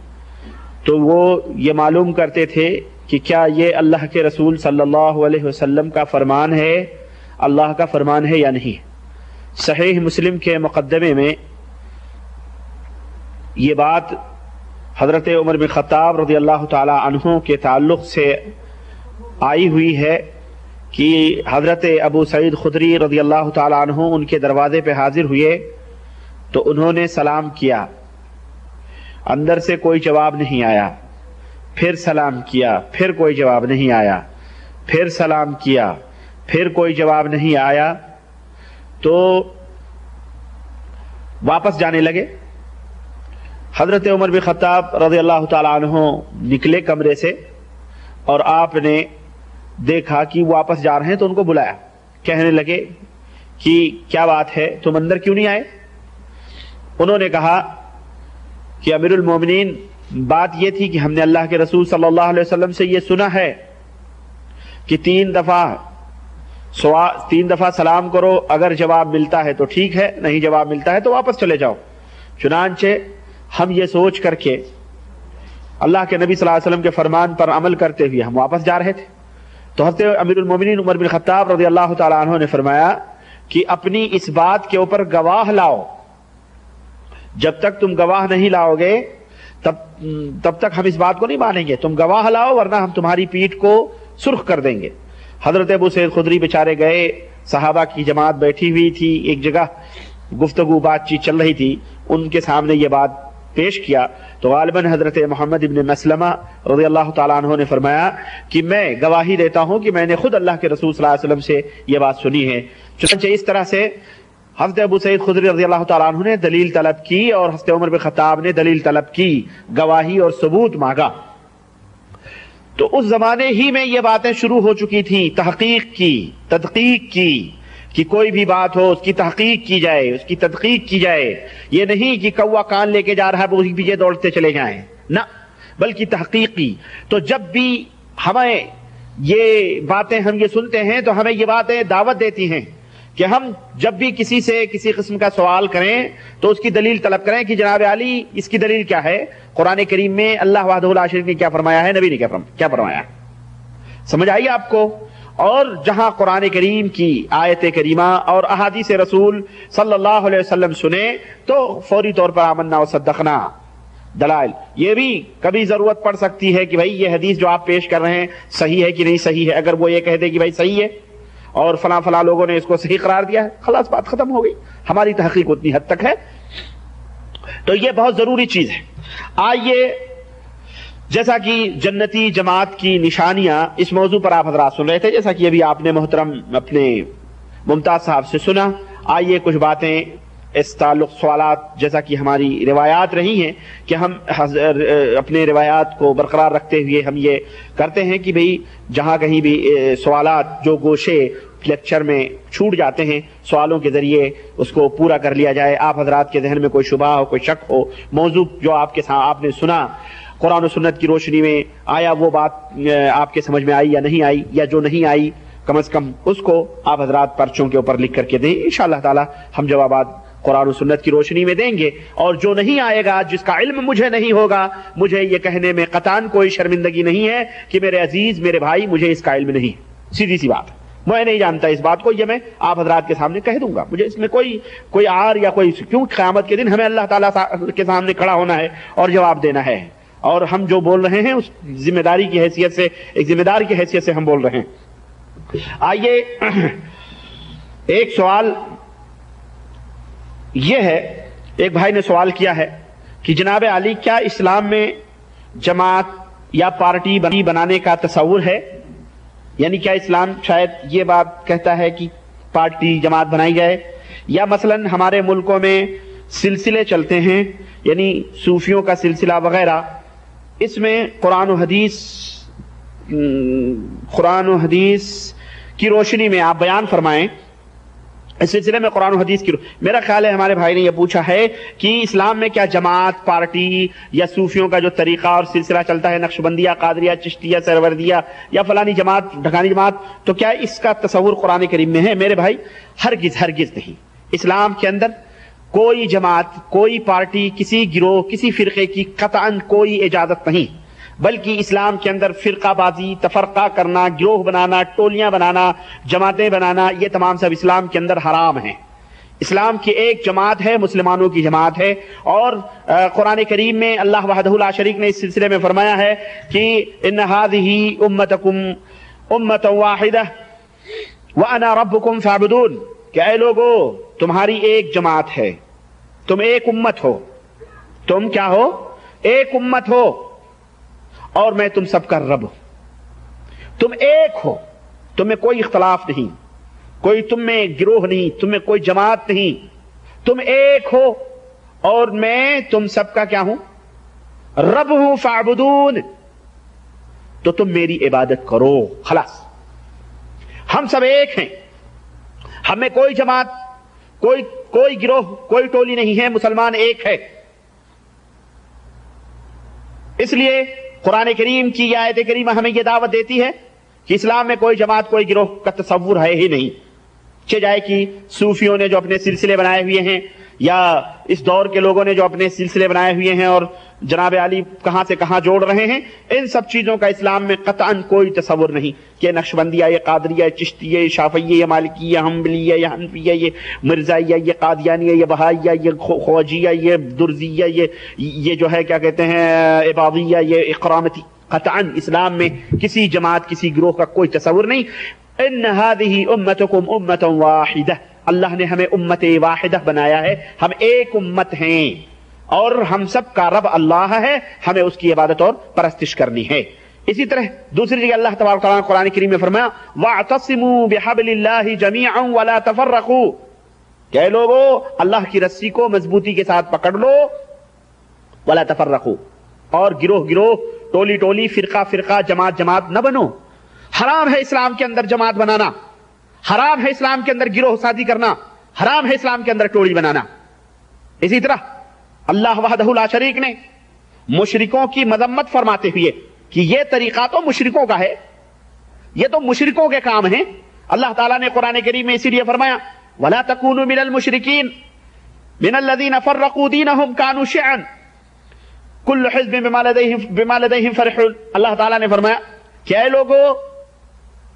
تو وہ یہ معلوم کرتے تھے کہ کیا یہ اللہ کے رسول صلی اللہ علیہ وسلم کا فرمان ہے، اللہ کا فرمان ہے یا نہیں۔ صحیح مسلم کے مقدمے میں یہ بات حضرت عمر بن خطاب رضی اللہ تعالی عنہ کے تعلق سے آئی ہوئی ہے کہ حضرت ابو سعید خدری رضی اللہ تعالی عنہ ان کے دروازے پہ حاضر ہوئے تو انہوں نے سلام کیا، اندر سے کوئی جواب نہیں آیا، پھر سلام کیا، پھر کوئی جواب نہیں آیا، پھر سلام کیا، پھر کوئی جواب نہیں آیا، تو واپس جانے لگے۔ حضرت عمر بن خطاب رضی اللہ تعالی عنہ نکلے کمرے سے اور آپ نے دیکھا کہ واپس جا رہے ہیں تو ان کو بلایا، کہنے لگے کہ کیا بات ہے، تم اندر کیوں نہیں آئے؟ انہوں نے کہا کہ امیر المومنین، بات یہ تھی کہ ہم نے اللہ کے رسول صلی اللہ علیہ وسلم سے یہ سنا ہے کہ تین دفعہ سلام کرو، اگر جواب ملتا ہے تو ٹھیک ہے، نہیں جواب ملتا ہے تو واپس چلے جاؤ۔ چنانچہ ہم یہ سوچ کر کے اللہ کے نبی صلی اللہ علیہ وسلم کے فرمان پر عمل کرتے ہوئے ہم واپس جا رہے تھے۔ تو حضرت امیر المومنین عمر بن خطاب رضی اللہ تعالی عنہ نے فرمایا کہ اپنی اس بات کے اوپر گواہ لاؤ، جب تک تم گواہ نہیں لاؤ گے تب تک ہم اس بات کو نہیں مانیں گے، تم گواہ لاؤ ورنہ ہم تمہاری پیٹھ کو سرخ کر دیں گے۔ حضرت ابو سعید خدری بیچارے گئے، صحابہ کی جماعت بیٹھی ہوئی تھی، ایک جگہ گفتگو بات چیت چل رہی تھی، ان کے سامنے یہ بات پیش کیا تو غالباً حضرت محمد ابن مسلمہ رضی اللہ تعالیٰ عنہ نے فرمایا کہ میں گواہی دیتا ہوں کہ میں نے خود اللہ کے رسول صلی اللہ علیہ وسلم سے یہ بات سنی ہے۔ چنانچہ اس طرح سے حضرت ابو سعید خدری رضی اللہ تعالیٰ عنہ نے دلیل طلب کی اور حضرت عمر بن خطاب نے دلیل طلب کی، گواہی اور ثبوت مانگا۔ تو اس زمانے ہی میں یہ باتیں شروع ہو چکی تھیں، تحقیق کی، تدقیق کی، کہ کوئی بھی بات ہو اس کی تحقیق کی جائے، اس کی تدقیق کی جائے۔ یہ نہیں کہ کوا کان لے کے جا رہا ہے وہی پیچھے دوڑتے چلے جائیں، نہ، بلکہ تحقیق کی۔ تو جب بھی ہمیں یہ باتیں ہم یہ سنتے ہیں تو ہمیں یہ باتیں دعوت دیتی ہیں کہ ہم جب بھی کسی سے کسی قسم کا سوال کریں تو اس کی دلیل طلب کریں کہ جناب علی اس کی دلیل کیا ہے، قرآن کریم میں اللہ وحدہ لا شریک نے کیا فرمایا ہے، نبی نے کیا فرمایا ہے، سمجھ آئیے آپ کو۔ اور جہاں قرآن کریم کی آیت کریمہ اور احادیث رسول صلی اللہ علیہ وسلم سنے تو فوری طور پر آمنا و صدقنا دلائل۔ یہ بھی کبھی ضرورت پڑ سکتی ہے کہ بھائی یہ حدیث جو آپ پیش کر رہے ہیں صحیح ہے کہ نہیں صحیح ہے، اگر وہ یہ کہہ دے کہ بھائی صحیح ہے اور فلاں فلاں لوگوں نے اس کو صحیح قرار دیا ہے، خلاص بات ختم ہو گئی، ہماری تحقیق اتنی حد تک ہے۔ تو یہ بہت ضروری چیز ہے۔ آئیے، جیسا کہ جنتی جماعت کی نشانیاں اس موضوع پر آپ حضرات سن رہے تھے، جیسا کہ ابھی آپ نے محترم اپنے ممتاز صاحب سے سنا، آئیے کچھ باتیں اس تعلق سوالات، جیسا کہ ہماری روایات رہی ہیں کہ ہم اپنے روایات کو برقرار رکھتے ہوئے ہم یہ کرتے ہیں کہ بھئی جہاں کہیں بھی سوالات جو گوشے لیکچر میں چھوٹ جاتے ہیں سوالوں کے ذریعے اس کو پورا کر لیا جائے۔ آپ حضرات کے ذہن میں کوئی شبہ ہو، کوئی شک ہو، موضوع جو آپ نے سنا قرآن و سنت کی روشنی میں، آیا وہ بات آپ کے سمجھ میں آئی یا نہیں آئی، یا جو نہیں آئی کم از کم اس کو آپ حضرات پرچوں کے اوپر لکھ کر کے دیں، انشاءاللہ تعالی ہم جوابات قرآن و سنت کی روشنی میں دیں گے۔ اور جو نہیں آئے گا، جس کا علم مجھے نہیں ہوگا، مجھے یہ کہنے میں قطعاً کوئی شرمندگی نہیں ہے کہ میرے عزیز، میرے بھائی، مجھے اس کا علم نہیں، سیدھی سی بات ہے، میں نہیں جانتا اس بات کو، یہ میں آپ حضرات کے سامنے کہہ دوں گا، مجھے اس میں کوئی عار یا کوئی، کیوں قیامت کے دن ہمیں اللہ تعالیٰ کے سامنے کھڑا ہونا ہے اور جواب دینا ہے، اور ہم جو بول رہے ہیں اس ذمہ داری کی حیثیت سے، ایک ذمہ دار کی حیثیت سے ہم بول رہے ہیں۔ آئیے، ایک سوال یہ ہے، ایک بھائی نے سوال کیا ہے کہ جناب علی کیا اسلام میں جماعت یا پارٹی بنانے کا تصور ہے؟ یعنی کیا اسلام شاید یہ بات کہتا ہے کہ پارٹی جماعت بنائی جائے، یا مثلا ہمارے ملکوں میں سلسلے چلتے ہیں، یعنی صوفیوں کا سلسلہ وغیرہ، اس میں قرآن و حدیث کی روشنی میں آپ بیان فرمائیں۔ اس سلسلے میں قرآن و حدیث کی میرا خیال ہے ہمارے بھائی نے یہ پوچھا ہے کہ اسلام میں کیا جماعت، پارٹی یا صوفیوں کا جو طریقہ اور سلسلہ چلتا ہے، نقشبندیہ، قادریہ، چشتیہ، سہروردیہ یا فلانی جماعت، ڈھکانی جماعت، تو کیا اس کا تصور قرآن کریم میں ہے؟ میرے بھائی ہرگز نہیں۔ اسلام کے اندر کوئی جماعت، کوئی پارٹی، کسی گروہ، کسی فرقے کی قطعاً کوئی اجازت نہیں، بلکہ اسلام کے اندر فرقہ بازی، تفرقہ کرنا، گروہ بنانا، ٹولیاں بنانا، جماعتیں بنانا، یہ تمام سب اسلام کے اندر حرام ہیں۔ اسلام کی ایک جماعت ہے، مسلمانوں کی جماعت ہے، اور قرآن کریم میں اللہ وحدہ لا شریک نے اس سلسلے میں فرمایا ہے کہ ان هذه امتکم امۃ واحدہ وانا ربکم فاعبدون، کہ اے لوگو تمہاری ایک جماعت ہے، تم ایک امت ہو، تم کیا ہو؟ ایک امت ہو، اور میں تم سب کا رب ہوں۔ تم ایک ہو، تم میں کوئی اختلاف نہیں، کوئی تم میں گروہ نہیں، تم میں کوئی جماعت نہیں، تم ایک ہو اور میں تم سب کا کیا ہوں؟ رب ہوں، فاعبدون، تو تم میری عبادت کرو، خلاص۔ ہم سب ایک ہیں، ہم میں کوئی جماعت، کوئی گروہ، کوئی ٹولی نہیں ہے، مسلمان ایک ہے۔ اس لیے قرآن کریم کی یہ آیت کریمہ ہمیں یہ دعوت دیتی ہے کہ اسلام میں کوئی جماعت، کوئی گروہ کا تصور ہے ہی نہیں۔ چھ جائے کہ صوفیوں نے جو اپنے سلسلے بنائے ہوئے ہیں، یا اس دور کے لوگوں نے جو اپنے سلسلے بنائے ہوئے ہیں اور جناب علی کہاں سے کہاں جوڑ رہے ہیں، ان سب چیزوں کا اسلام میں قطعاً کوئی تصور نہیں کہ نقشبندیہ، یہ قادریہ، چشتیہ، یہ شافعیہ، یہ مالکیہ، حنبلیہ، یہ حنفیہ، یہ مرزائیہ، یہ قادیانیہ، یہ بہائیہ، یہ خواجیہ، یہ درزیہ، یہ جو ہے کیا کہتے ہیں عبادیہ، یہ اقرامتی، قطعاً اسلام میں کسی جماعت، کسی گروہ کا کوئی تصور نہیں۔ ان هذه امتکم امۃ واحدہ، اللہ نے ہمیں امت واحدہ بنایا ہے، ہم ایک امت ہیں، اور ہم سب کا رب اللہ ہے، ہمیں اس کی عبادت اور پرستش کرنی ہے۔ اسی طرح دوسری جگہ اللہ تبارک و تعالیٰ نے قرآن کریم میں فرمایا وَاعْتَصِمُوا بِحَبْلِ اللَّهِ جَمِيعًا وَلَا تَفَرَّقُوا، کہ لوگو اللہ کی رسی کو مضبوطی کے ساتھ پکڑ لو، وَلَا تَفَرَّقُوا، اور گروہ گروہ، ٹولی ٹولی، فرقہ فرقہ، جماعت جماعت نہ بنو۔ حرام ہے اسلام کے اندر جماعت بنانا، حرام ہے اسلام کے اندر گروہ سازی کرنا، حرام ہے اسلام کے اندر ٹولی بنانا۔ اسی طرح اللہ وحدہ لا شریک نے مشرکوں کی مذمت فرماتے ہوئے کہ یہ طریقہ تو مشرکوں کا ہے، یہ تو مشرکوں کے کام ہیں، اللہ تعالیٰ نے قرآن کریم میں اسی لیے فرمایا وَلَا تَكُونُوا مِنَ الْمُشْرِكِينَ مِنَ الَّذِينَ فَرَّقُوا دِينَهُمْ كَانُوا شِيَعًا كُلُّ حِزْبٍ بِمَا لَدَيْهِمْ فَرِحُونَ، اللہ تعالیٰ نے فرمایا کہ اے لوگو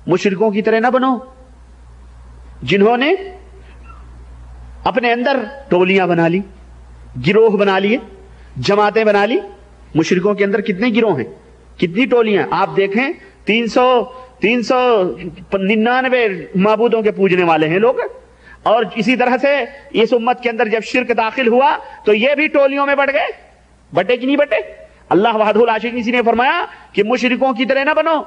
مشرکوں کی طرح نہ بنو، جنہوں نے اپنے اندر ٹولیاں بنا لی، گروہ بنا لیے، جماعتیں بنا لی۔ مشرکوں کے اندر کتنے گروہ ہیں، کتنی ٹولیاں؟ آپ دیکھیں 399 معبودوں کے پوجنے والے ہیں لوگ، اور اسی طرح سے اس امت کے اندر جب شرک داخل ہوا تو یہ بھی ٹولیوں میں بٹ گئے، بٹے کہ نہیں بٹے؟ اللہ وحدہ لا شریک نے فرمایا کہ مشرکوں کی طرح نہ بنو،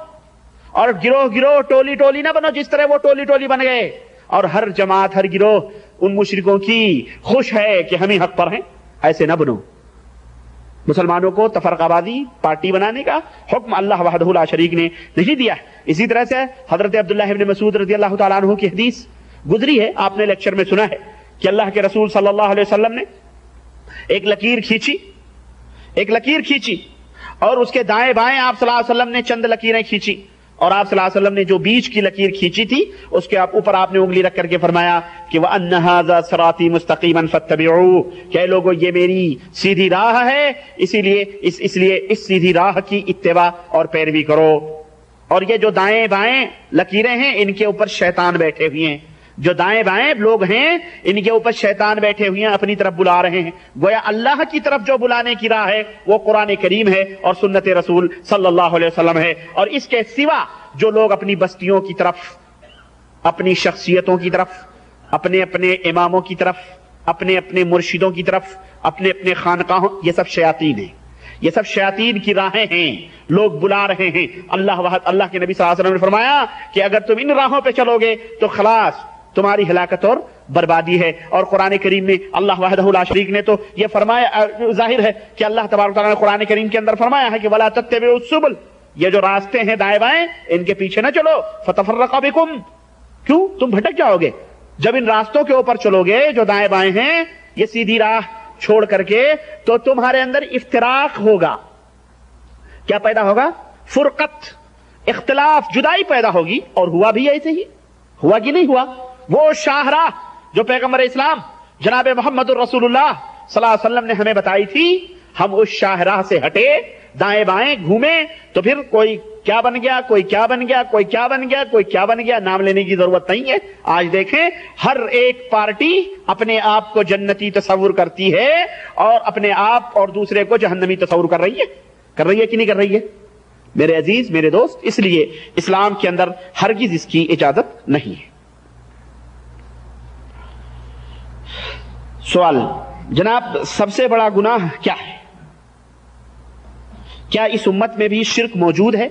اور گروہ گروہ، ٹولی ٹولی نہ بنو جس طرح وہ ٹولی ٹولی بن گئے، اور ہر جماعت، ہر گروہ ان مشرکوں کی خوش ہے کہ ہم ہی حق پر ہیں، ایسے نہ بنو۔ مسلمانوں کو تفرقہ بازی، پارٹی بنانے کا حکم اللہ وحدہ لا شریک نے نہیں دیا ہے۔ اسی طرح سے حضرت عبداللہ ابن مسعود رضی اللہ تعالیٰ عنہ کی حدیث گزری ہے، آپ نے لیکچر میں سنا ہے کہ اللہ کے رسول صلی اللہ علیہ وسلم نے ایک لکیر کھینچی اور اس کے دائیں بائیں آپ صلی اللہ علیہ وسلم نے چند لکیریں کھینچی، اور آپ صلی اللہ علیہ وسلم نے جو بیچ کی لکیر کھینچی تھی اس کے اوپر آپ نے انگلی رکھ کر کے فرمایا کہ وَأَنَّ هَذَا صِرَاطِي مُسْتَقِيمًا فَاتَّبِعُوهُ، کہ لوگوں یہ میری سیدھی راہ ہے، اس لیے اس سیدھی راہ کی اتباع اور پیروی کرو۔ اور یہ جو دائیں بائیں لکیریں ہیں ان کے اوپر شیطان بیٹھے ہوئے ہیں، جو دائیں بائیں لوگ ہیں ان کے اوپر شیطان بیٹھے ہوئے ہیں، اپنی طرف بلا رہے ہیں۔ گویا اللہ کی طرف جو بلانے کی راہ ہے وہ قرآن کریم ہے اور سنت رسول صلی اللہ علیہ وسلم ہے، اور اس کے سوا جو لوگ اپنی بستیوں کی طرف، اپنی شخصیتوں کی طرف، اپنے اپنے اماموں کی طرف، اپنے اپنے مرشدوں کی طرف، اپنے اپنے خانقاہوں، یہ سب شیاطین ہیں، یہ سب شیاطین کی راہیں ہیں، لوگ بلا رہے ہیں۔ اللہ کے نبی صلی اللہ علیہ وسلم نے فرمایا کہ اگر تم ان راہوں پہ چلو گے تو خلاص تمہاری ہلاکت اور بربادی ہے. اور قرآن کریم میں اللہ وحدہ لا شریک نے تو یہ فرمایا، ظاہر ہے کہ اللہ تبارک تعالیٰ نے قرآن کریم کے اندر فرمایا ہے کہ وَلَا تَتَّبِعُوا السُّبُلَ، یہ جو راستے ہیں دائیں بائیں ان کے پیچھے نہ چلو، فَتَفَرَّقَ بِكُمْ، کیوں؟ تم بھٹک جاؤ گے. جب ان راستوں کے اوپر چلو گے جو دائیں بائیں ہیں، یہ سیدھی راہ چھوڑ کر کے، تو تمہارے اندر افتراق ہوگا. کیا پیدا ہوگا؟ فرقت، اختلاف، جدائی پیدا ہوگی. اور ہوا بھی ایسے ہی، ہوا کہ نہیں ہوا؟ وہ شاہراہ جو پیغمبر اسلام جناب محمد الرسول اللہ صلی اللہ علیہ وسلم نے ہمیں بتائی تھی، ہم اس شاہراہ سے ہٹے، دائیں بائیں گھومے، تو پھر کوئی کیا بن گیا، کوئی کیا بن گیا، کوئی کیا بن گیا، کوئی کیا بن گیا، نام لینے کی ضرورت نہیں ہے. آج دیکھیں ہر ایک پارٹی اپنے آپ کو جنتی تصور کرتی ہے اور اپنے آپ اور دوسرے کو جہنمی تصور کر رہی ہے کہ نہیں کر رہی ہے؟ میرے عزیز، میرے دوست، اس لیے اسلام کے اندر ہرگز اس کی اجازت نہیں ہے. سوال جناب، سب سے بڑا گناہ کیا ہے؟ کیا اس امت میں بھی شرک موجود ہے؟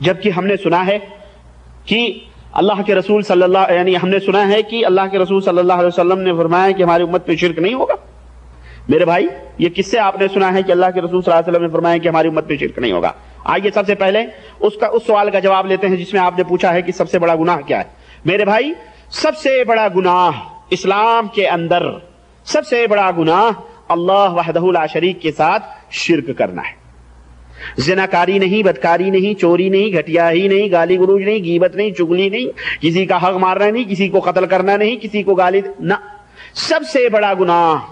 جبکہ ہم نے سنا ہے کہ اللہ کے رسول صلی اللہ علیہ وسلم نے فرمایا کہ ہماری امت میں شرک نہیں ہوگا. میرے بھائی، یہ کس سے آپ نے سنا ہے کہ اللہ کے رسول صلی اللہ علیہ وسلم نے فرمایا کہ ہماری امت میں شرک نہیں ہوگا؟ آئیے سب سے پہلے اس سوال کا جواب لیتے ہیں جس میں آپ نے پوچھا ہے کہ سب سے بڑا گناہ کیا ہے. میرے بھائی، سب سے بڑا گناہ اسلام کے اندر، سب سے بڑا گناہ اللہ وحدہ لا شریک کے ساتھ شرک کرنا ہے. زناکاری نہیں، بدکاری نہیں، چوری نہیں، گھٹیا ہی نہیں، گالی گلوچ نہیں، غیبت نہیں، چغلی نہیں، کسی کا حق مارنا نہیں، کسی کو قتل کرنا نہیں، کسی کو گالی نہ. سب سے بڑا گناہ،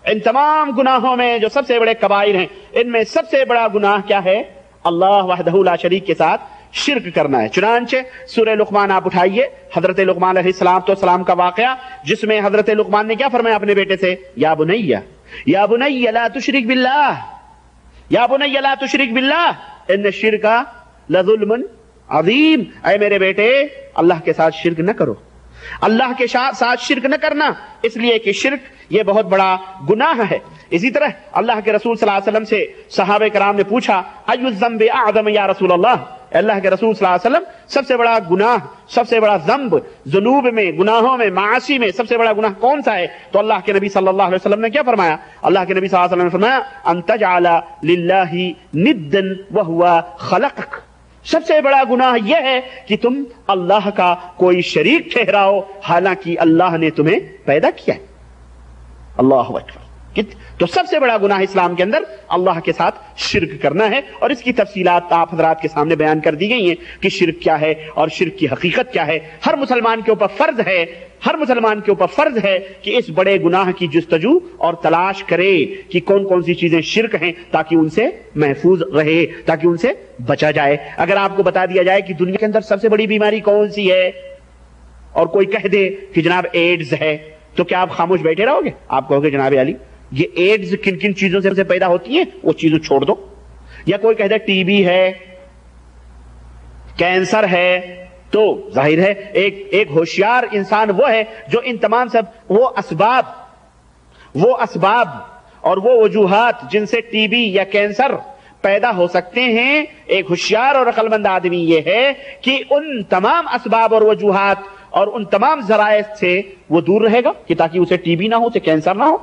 ان تمام گناہوں میں جو سب سے بڑے کبائر ہیں، ان میں سب سے بڑا گناہ کیا ہے؟ اللہ وحدہ لا شریک کے ساتھ شرک کرنا ہے. چنانچہ سورہ لقمان آپ اٹھائیے، حضرت لقمان علیہ السلام کا واقعہ، جس میں حضرت لقمان نے کیا فرمایا اپنے بیٹے سے؟ یا بنی لا تشرک باللہ، یا بنی لا تشرک باللہ ان الشرک لظلم عظیم. اے میرے بیٹے، اللہ کے ساتھ شرک نہ کرو. اللہ کے ساتھ شرک نہ کرنا، اس لیے کہ شرک یہ بہت بڑا گناہ ہے. اسی طرح اللہ کے رسول صلی اللہ علیہ وسلم سے صحابہ کرام نے پوچھا، ای الذنب اعظم یا رسول اللہ، اللہ کے رسول صلی اللہ علیہ وسلم، سب سے بڑا گناہ، سب سے بڑا ذنب، ذنوب میں، گناہوں میں، معاصی میں سب سے بڑا گناہ کون سا ہے؟ تو اللہ کے نبی صلی اللہ علیہ وسلم نے کیا فرمایا؟ اللہ کے نبی صلی اللہ علیہ وسلم نے فرمایا، ان تجعل للہ ندا وہو خلقک. سب سے بڑا گناہ یہ ہے کہ تم اللہ کا کوئی شریک ٹھہراؤ حالانکہ اللہ نے تمہیں پیدا کیا ہے. اللہ اکبر. تو سب سے بڑا گناہ اسلام کے اندر اللہ کے ساتھ شرک کرنا ہے، اور اس کی تفصیلات آپ حضرات کے سامنے بیان کر دی گئی ہیں کہ شرک کیا ہے اور شرک کی حقیقت کیا ہے. ہر مسلمان کے اوپر فرض ہے کہ اس بڑے گناہ کی جستجو اور تلاش کرے کہ کون کون سی چیزیں شرک ہیں، تاکہ ان سے محفوظ رہے، تاکہ ان سے بچا جائے. اگر آپ کو بتا دیا جائے کہ دنیا کے اندر سب سے بڑی بیماری کون سی ہے، اور کوئی کہہ دے کہ جناب ایڈز ہے، تو کیا آپ خاموش بیٹھے رہو گے؟ آپ کہو گے جناب علی یہ ایڈز کن کن چیزوں سے پیدا ہوتی ہیں، وہ چیزوں چھوڑ دو. یا کوئی کہہ دے ٹی بی ہے، کینسر ہے، تو ظاہر ہے ایک ہوشیار انسان وہ ہے جو ان تمام وہ اسباب اور وہ وجوہات جن سے ٹی بی یا کینسر پیدا ہو سکتے ہیں. ایک ہوشیار اور عقل مند آدمی یہ ہے کہ ان تمام اسباب اور وجوہات اور ان تمام ذرائع سے وہ دور رہے گا کہ تاکہ اسے ٹی بی نہ ہو، اسے کینسر نہ ہو.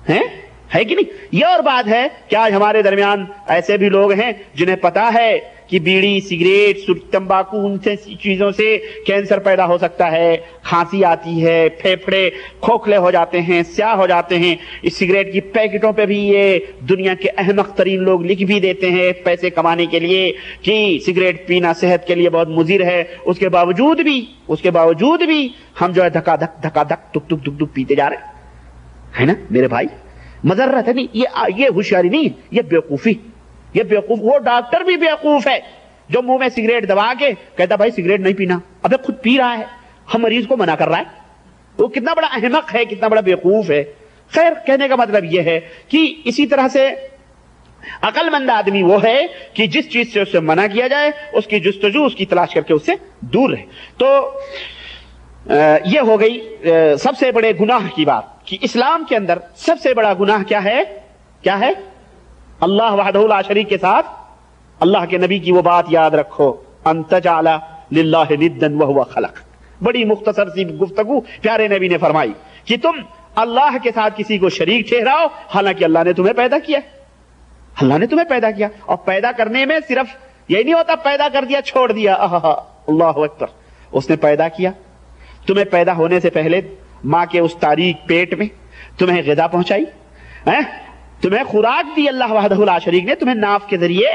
ہے کہ نہیں؟ یہ اور بات ہے کہ آج ہمارے درمیان ایسے بھی لوگ ہیں جنہیں پتا ہے کہ بیڑی، سگریٹ، تمباکو، ان سے چیزوں سے کینسر پیدا ہو سکتا ہے، کھانسی آتی ہے، پھیپھڑے کھوکھلے ہو جاتے ہیں، سیاہ ہو جاتے ہیں. اس سگریٹ کی پیکٹوں پہ بھی یہ دنیا کے احمق ترین لوگ لکھ بھی دیتے ہیں پیسے کمانے کے لیے کہ سگریٹ پینا صحت کے لیے بہت مضر ہے. اس کے باوجود بھی ہم جو ہے دھکا دھک دک دک پیتے جا رہے ہیں، ہے نا میرے بھائی؟ مضرت ہے نہیں، یہ ہوشیاری نہیں، یہ بیوقوفی. یہ بیوقوف، وہ ڈاکٹر بھی بیوقوف ہے جو منہ میں سگریٹ دبا کے کہتا بھائی سگریٹ نہیں پینا، ابے خود پی رہا ہے، ہم مریض کو منع کر رہا ہے. وہ کتنا بڑا احمق ہے، کتنا بڑا بیوقوف ہے. خیر، کہنے کا مطلب یہ ہے کہ اسی طرح سے عقل مند آدمی وہ ہے کہ جس چیز سے اسے منع کیا جائے اس کی جستجو، اس کی تلاش کر کے اس سے دور رہے. تو یہ ہو گئی سب سے بڑے گناہ کی بات کہ اسلام کے اندر سب سے بڑا گناہ کیا ہے؟ اللہ وحدہ لا شریک کے ساتھ اللہ کے نبی کی وہ بات یاد رکھو، ان تجعل للہ ندا وہو خلق. بڑی مختصر سی گفتگو پیارے نبی نے فرمائی کہ تم اللہ کے ساتھ کسی کو شریک ٹھہراؤ حالانکہ اللہ نے تمہیں پیدا کیا، اللہ نے تمہیں پیدا کیا. اور پیدا کرنے میں صرف یہی نہیں ہوتا پیدا کر دیا چھوڑ دیا، اللہ اکبر. اس نے پیدا کیا، تمہیں پیدا ہونے سے پہلے ماں کے اس تاریک پیٹ میں تمہیں غذا پہنچائی، تمہیں خوراک دی اللہ وحدہ لا شریک نے تمہیں ناف کے ذریعے.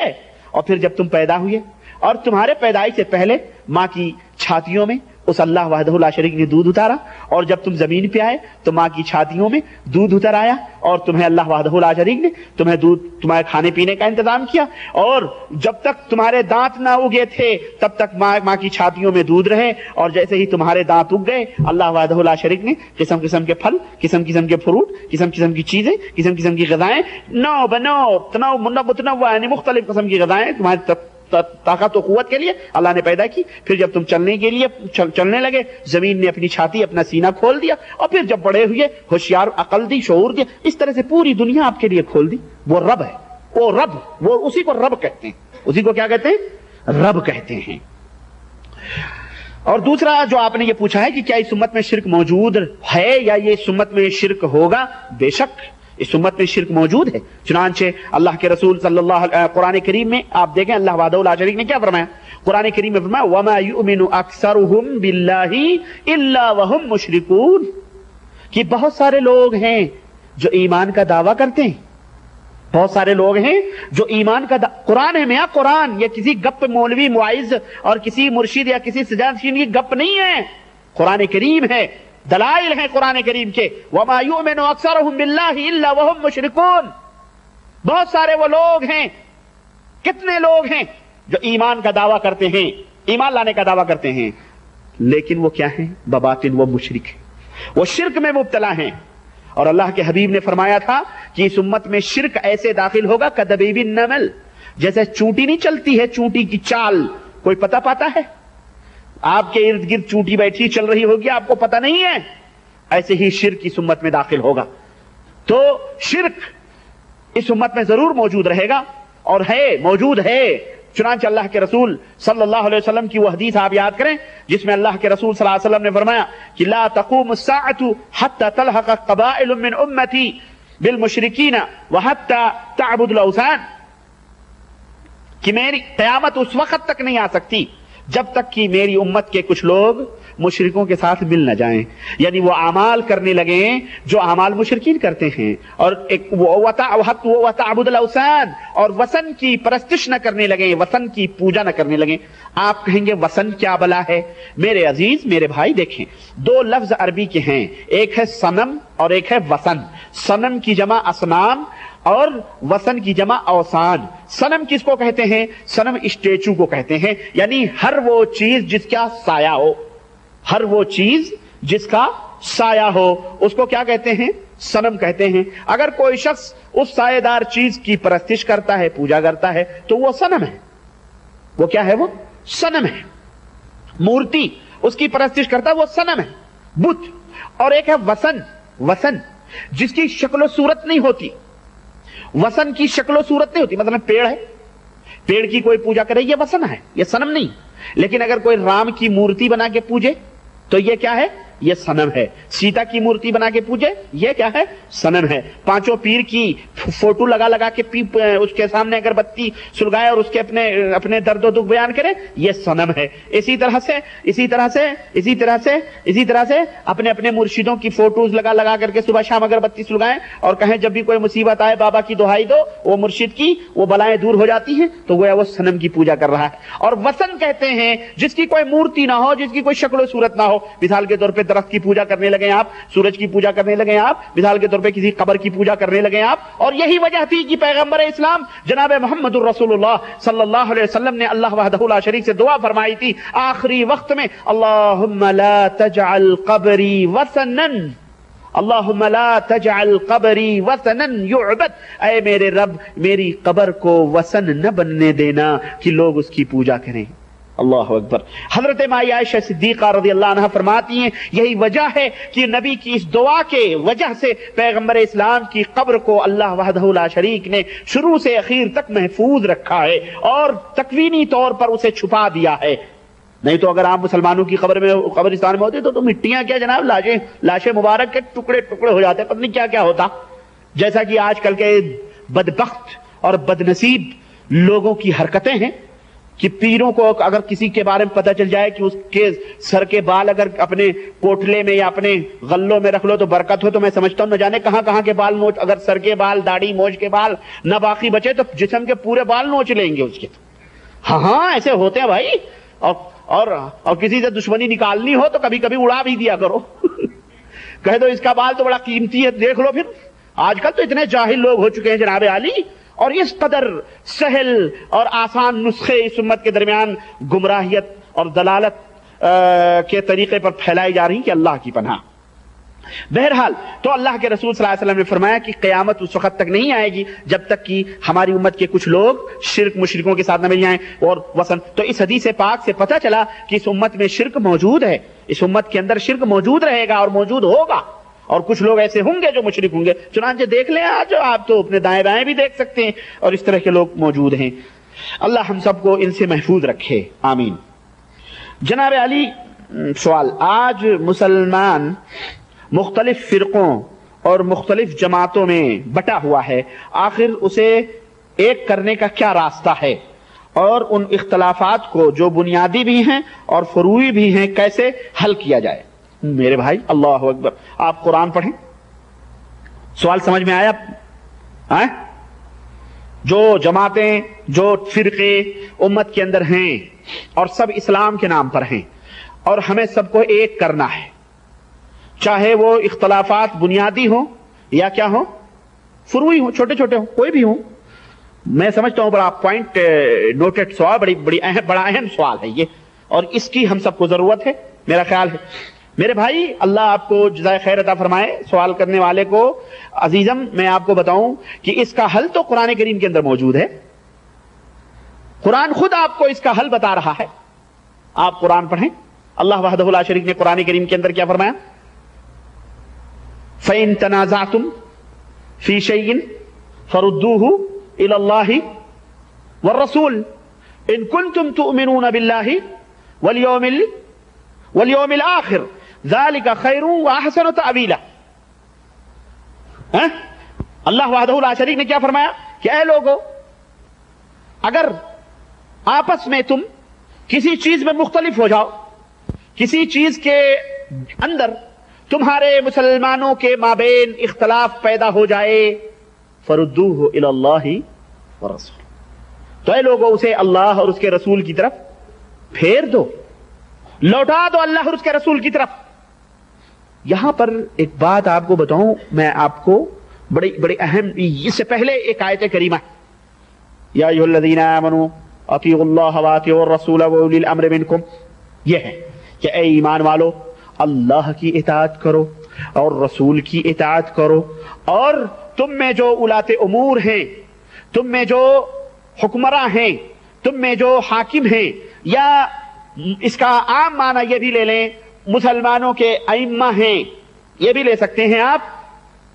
اور پھر جب تم پیدا ہوئے اور تمہارے پیدائش سے پہلے ماں کی چھاتیوں میں اس اللہ وحدہ لا شریک نے دودھ اتارا، اور جب تم زمین پہ آئے تو ماں کی چھاتیوں میں دودھ اتر آیا، اور تمہیں اللہ وحدہ لا شریک نے تمہیں دودھ تمہارے کھانے پینے کا انتظام کیا. اور جب تک تمہارے دانت نہ اگے تھے تب تک ماں کی چھاتیوں میں دودھ رہے، اور جیسے ہی تمہارے دانت اگ گئے اللہ وحدہ لا شریک نے قسم قسم کے پھل، قسم قسم کے فروٹ، قسم قسم کی چیزیں، قسم قسم کی غذائیں، نو بنو تنوع متنوع یعنی مختلف قسم کی غذائیں تمہاری طاقت و قوت کے لیے اللہ نے پیدا کی. پھر جب تم چلنے کے لیے چلنے لگے زمین نے اپنی چھاتی اپنا سینہ کھول دیا، اور پھر جب بڑے ہوئے ہوشیار عقل دی، شعور دیا، اس طرح سے پوری دنیا آپ کے لیے کھول دی. وہ رب ہے، وہ رب، وہ اسی کو رب کہتے ہیں. اسی کو کیا کہتے ہیں؟ رب کہتے ہیں. اور دوسرا جو آپ نے یہ پوچھا ہے کہ کیا اس امت میں شرک موجود ہے یا یہ اس امت میں شرک ہوگا، بے شک اس امت میں شرک موجود ہے. چنانچہ اللہ کے رسول صلی اللہ علیہ قرآن کریم میں آپ دیکھیں اللہ وحدہ لا شریک نے کیا فرمایا. قرآن کریم میں فرمایا وَمَا يُؤْمِنُ أَكْثَرُهُمْ بِاللَّهِ إِلَّا وَهُمْ مُشْرِكُونَ کہ بہت سارے لوگ ہیں جو ایمان کا دعویٰ کرتے ہیں، بہت سارے لوگ ہیں جو ایمان کا قرآن ہے میاں، قرآن یہ کسی گپ مولوی معائز اور کسی مرشد یا کسی سجادشین کی گپ نہیں ہے، قرآن کریم ہے، دلائل ہیں قرآن کریم کے. وَمَا يُؤْمِنُ أَكْثَرُهُمْ بِاللَّهِ إِلَّا وَهُمْ مُشْرِكُونَ بہت سارے وہ لوگ ہیں، کتنے لوگ ہیں جو ایمان کا دعویٰ کرتے ہیں، ایمان لانے کا دعویٰ کرتے ہیں، لیکن وہ کیا ہیں؟ بباطن وہ مشرک ہیں، وہ شرک میں مبتلا ہیں. اور اللہ کے حبیب نے فرمایا تھا کہ اس امت میں شرک ایسے داخل ہوگا کدبیب النمل، جیسے چونٹی نہیں چلتی ہے، چونٹی کی چال کوئی پتہ پاتا ہے؟ آپ کے ارد گرد چونٹی بیٹھی چل رہی ہوگی آپ کو پتہ نہیں ہے، ایسے ہی شرک اس امت میں داخل ہوگا. تو شرک اس امت میں ضرور موجود رہے گا اور ہے، موجود ہے. چنانچہ اللہ کے رسول صلی اللہ علیہ وسلم کی وہ حدیث آپ یاد کریں جس میں اللہ کے رسول صلی اللہ علیہ وسلم نے فرمایا کہ لا تقوم الساعة حتى تلحق قبائل من امتی بالمشرکین وحتى تعبد الاوثان کہ میری قیامت اس وقت تک نہیں آ سکتی جب تک کہ میری امت کے کچھ لوگ مشرکوں کے ساتھ مل نہ جائیں، یعنی وہ اعمال کرنے لگیں جو اعمال مشرکین کرتے ہیں، اور وَتَعْبُدُ الْأَوْثَانَ اور وثن کی پرستش نہ کرنے لگیں، وثن کی پوجا نہ کرنے لگیں. آپ کہیں گے وثن کیا بلا ہے؟ میرے عزیز میرے بھائی دیکھیں، دو لفظ عربی کے ہیں، ایک ہے صنم اور ایک ہے وثن. صنم کی جمع اصنام اور وثن کی جمع اوثان. صنم کس کو کہتے ہیں؟ صنم اسٹیچو کو کہتے ہیں، یعنی ہر وہ چیز جس کا سایہ ہو، ہر وہ چیز جس کا سایہ ہو اس کو کیا کہتے ہیں؟ صنم کہتے ہیں. اگر کوئی شخص اس سایہ دار چیز کی پرستش کرتا ہے، پوجا کرتا ہے تو وہ صنم ہے. وہ کیا ہے؟ وہ صنم ہے. مورتی اس کی پرستش کرتا ہے وہ صنم ہے، بت. اور ایک ہے وثن. وثن جس کی شکل و صورت نہیں ہوتی، وثن کی شکل و صورت نہیں ہوتی. مثلا پیڑ ہے، پیڑ کی کوئی پوجا کرے یہ وثن ہے، یہ صنم نہیں. لیکن اگر کوئی رام کی مورتی بنا کے پوجے تو یہ کیا ہے؟ یہ صنم ہے. سیتا کی مورتی بنا کے پوجے یہ کیا ہے؟ صنم ہے. پانچوں پیر کی فوٹو لگا لگا کے اس کے سامنے اگر بتی سلگائے اور اس کے اپنے درد و دکھ بیان کرے یہ صنم ہے. اسی طرح سے اپنے مرشدوں کی فوٹوز لگا لگا کر کے صبح شام اگر بتی سلگائیں اور کہیں جب بھی کوئی مصیبت آئے بابا کی دہائی دو، وہ مرشد کی وہ بلائیں دور ہو جاتی ہیں، تو گویا وہ صنم کی پوجا کر رہا ہے. اور وثن کہتے ہیں جس کی کوئی مورتی نہ ہو، جس کی کوئی شکل و صورت نہ ہو. مثال کے طور پہ درخت کی پوجا کرنے لگے آپ، سورج کی پوجا کرنے لگے آپ، مثال کے طور پہ کسی قبر کی پوجا کرنے لگے آپ. اور یہی وجہ تھی کہ پیغمبر اسلام جناب محمد الرسول اللہ صلی اللہ علیہ وسلم نے اللہ وحدہ لا شریک سے دعا فرمائی تھی آخری وقت میں، اللہم لا تجعل قبری وثنا، اللہم لا تجعل قبری وثنا یعبد، اے میرے رب میری قبر کو وثن نہ بننے دینا کہ لوگ اس کی پوجا کریں. اللہ اکبر. حضرت مائی عائشہ صدیقہ رضی اللہ عنہ فرماتی ہیں یہی وجہ ہے کہ نبی کی اس دعا کے وجہ سے پیغمبر اسلام کی قبر کو اللہ وحدہ لا شریک نے شروع سے اخیر تک محفوظ رکھا ہے اور تکوینی طور پر اسے چھپا دیا ہے. نہیں تو اگر آپ مسلمانوں کی قبرستان میں ہوتے تو مٹیاں کیا جناب، لاشیں مبارک کے ٹکڑے ٹکڑے ہو جاتے، پتہ نہیں کیا کیا ہوتا. جیسا کہ آج کل کے بدبخت اور بدنصیب لوگوں کی حرکتیں ہیں کہ پیروں کو اگر کسی کے بارے میں پتہ چل جائے کہ اس کے سر کے بال اگر اپنے پوٹلے میں یا اپنے غلوں میں رکھ لو تو برکت ہو، تو میں سمجھتا ہوں نہ جانے کہاں کہاں کے بال نوچ، اگر سر کے بال، داڑھی، موچ کے بال نہ باقی بچے تو جسم کے پورے بال نوچ لیں گے اس کے. ہاں ایسے ہوتے ہیں بھائی. اور کسی سے دشمنی نکالنی ہو تو کبھی کبھی اڑا بھی دیا کرو. کہہ دو اس کا بال تو بڑا قیمتی ہے، دیکھ لو. پھر آج کل تو اتنے جاہل لوگ ہو چکے ہیں جناب عالی، اور اس قدر سہل اور آسان نسخے اس امت کے درمیان گمراہیت اور دلالت کے طریقے پر پھیلائی جا رہی ہیں کہ اللہ کی پناہ. بہرحال تو اللہ کے رسول صلی اللہ علیہ وسلم نے فرمایا کہ قیامت اس وقت تک نہیں آئے گی جب تک کہ ہماری امت کے کچھ لوگ شرک مشرکوں کے ساتھ نہ مل جائیں اور وثن. تو اس حدیث پاک سے پتہ چلا کہ اس امت میں شرک موجود ہے، اس امت کے اندر شرک موجود رہے گا اور موجود ہوگا، اور کچھ لوگ ایسے ہوں گے جو مشرک ہوں گے. چنانچہ دیکھ لیں آج آپ تو اپنے دائیں بائیں بھی دیکھ سکتے ہیں، اور اس طرح کے لوگ موجود ہیں. اللہ ہم سب کو ان سے محفوظ رکھے، آمین. جناب علی سوال، آج مسلمان مختلف فرقوں اور مختلف جماعتوں میں بٹا ہوا ہے، آخر اسے ایک کرنے کا کیا راستہ ہے، اور ان اختلافات کو جو بنیادی بھی ہیں اور فروعی بھی ہیں کیسے حل کیا جائے؟ میرے بھائی اللہ اکبر، آپ قرآن پڑھیں. سوال سمجھ میں آیا؟ جو جماعتیں، جو فرقے امت کے اندر ہیں اور سب اسلام کے نام پر ہیں، اور ہمیں سب کو ایک کرنا ہے، چاہے وہ اختلافات بنیادی ہوں یا کیا ہوں، فروعی ہوں، چھوٹے چھوٹے ہوں، کوئی بھی ہوں. میں سمجھتا ہوں بڑا پوائنٹ نوٹڈ سوال، بڑا اہم سوال ہے یہ، اور اس کی ہم سب کو ضرورت ہے میرا خیال ہے. میرے بھائی اللہ آپ کو جزائے خیر عطا فرمائے. سوال کرنے والے کو عزیزم میں آپ کو بتاؤں کہ اس کا حل تو قرآن کریم کے اندر موجود ہے. قرآن خود آپ کو اس کا حل بتا رہا ہے. آپ قرآن پڑھیں. اللہ وحدہ لا شریک نے قرآن کریم کے اندر کیا فرمایا؟ فَإِن تَنَازَعْتُمْ فِي شَيْءٍ فَرُدُّوهُ إِلَى اللَّهِ وَالرَّسُولِ إِن كُنتُمْ تُؤْمِنُونَ بِاللَّهِ وَالْيَوْمِ الْآخِرِ ذَلِكَ خَيْرٌ وَأَحْسَنُ تَأْوِيلًا. اللہ وحدہ لا شریک نے کیا فرمایا کہ اے لوگو، اگر آپس میں تم کسی چیز میں مختلف ہو جاؤ، کسی چیز کے اندر تمہارے مسلمانوں کے مابین اختلاف پیدا ہو جائے، فردوہ الی اللہ ورسول، تو اے لوگوں اسے اللہ اور اس کے رسول کی طرف پھیر دو، لوٹا دو اللہ اور اس کے رسول کی طرف. یہاں پر ایک بات آپ کو بتاؤں، میں آپ کو بڑی اہم، اس سے پہلے ایک آیت کریمہ یا ایھا الذین آمنوا اطیعوا اللہ واطیعوا الرسول واولی الامر منکم، یہ ہے کہ اے ایمان والو اللہ کی اطاعت کرو اور رسول کی اطاعت کرو، اور تم میں جو اولاۃ امور ہیں، تم میں جو حکمراں ہیں، تم میں جو حاکم ہیں، یا اس کا عام معنی یہ بھی لے لیں مسلمانوں کے ائمہ ہیں، یہ بھی لے سکتے ہیں آپ،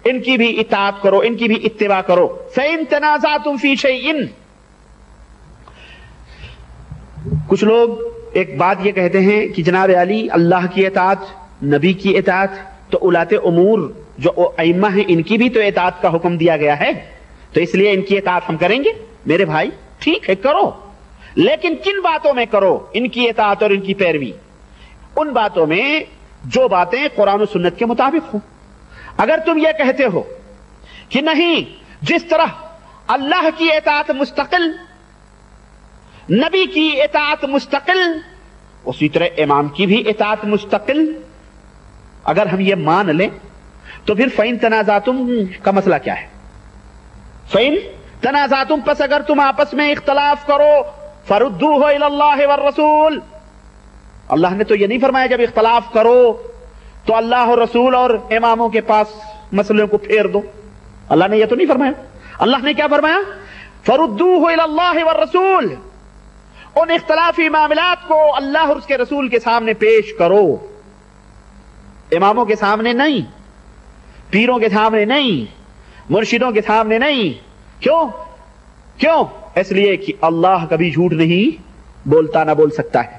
ان کی بھی اطاعت کرو، ان کی بھی اتباع کرو. فَإِن تَنَازَعْتُمْ فِي شَيْءٍ، کچھ لوگ ایک بات یہ کہتے ہیں کہ جناب علی اللہ کی اطاعت، نبی کی اطاعت، تو اولاۃ امور جو ائمہ ہیں ان کی بھی تو اطاعت کا حکم دیا گیا ہے، تو اس لیے ان کی اطاعت ہم کریں گے. میرے بھائی ٹھیک ہے کرو، لیکن کن باتوں میں کرو ان کی اطاعت اور ان کی پیروی؟ ان باتوں میں جو باتیں قرآن و سنت کے مطابق ہوں. اگر تم یہ کہتے ہو کہ نہیں، جس طرح اللہ کی اطاعت مستقل، نبی کی اطاعت مستقل، اسی طرح امام کی بھی اطاعت مستقل، اگر ہم یہ مان لیں تو پھر فَإِن تَنَازَعْتُمْ کا مسئلہ کیا ہے؟ فَإِن تَنَازَعْتُمْ، پس اگر تم آپس میں اختلاف کرو، فَرُدُّوهُ إِلَى اللَّهِ وَالرَّسُولِ، اللہ نے تو یہ نہیں فرمایا جب اختلاف کرو تو اللہ اور رسول اور اماموں کے پاس مسئلوں کو پھیر دو. اللہ نے یہ تو نہیں فرمایا. اللہ نے کیا فرمایا؟ فَرُدُّوهُ إِلَى اللَّهِ وَالرَّسُولِ، ان اختلافی معاملات کو اللہ اور اس کے رسول کے سامنے پیش کرو، اماموں کے سامنے نہیں، پیروں کے سامنے نہیں، مرشدوں کے سامنے نہیں. کیوں؟ اس لیے کہ اللہ کبھی جھوٹ نہیں بولتا، نہ بول سکتا ہے.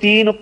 3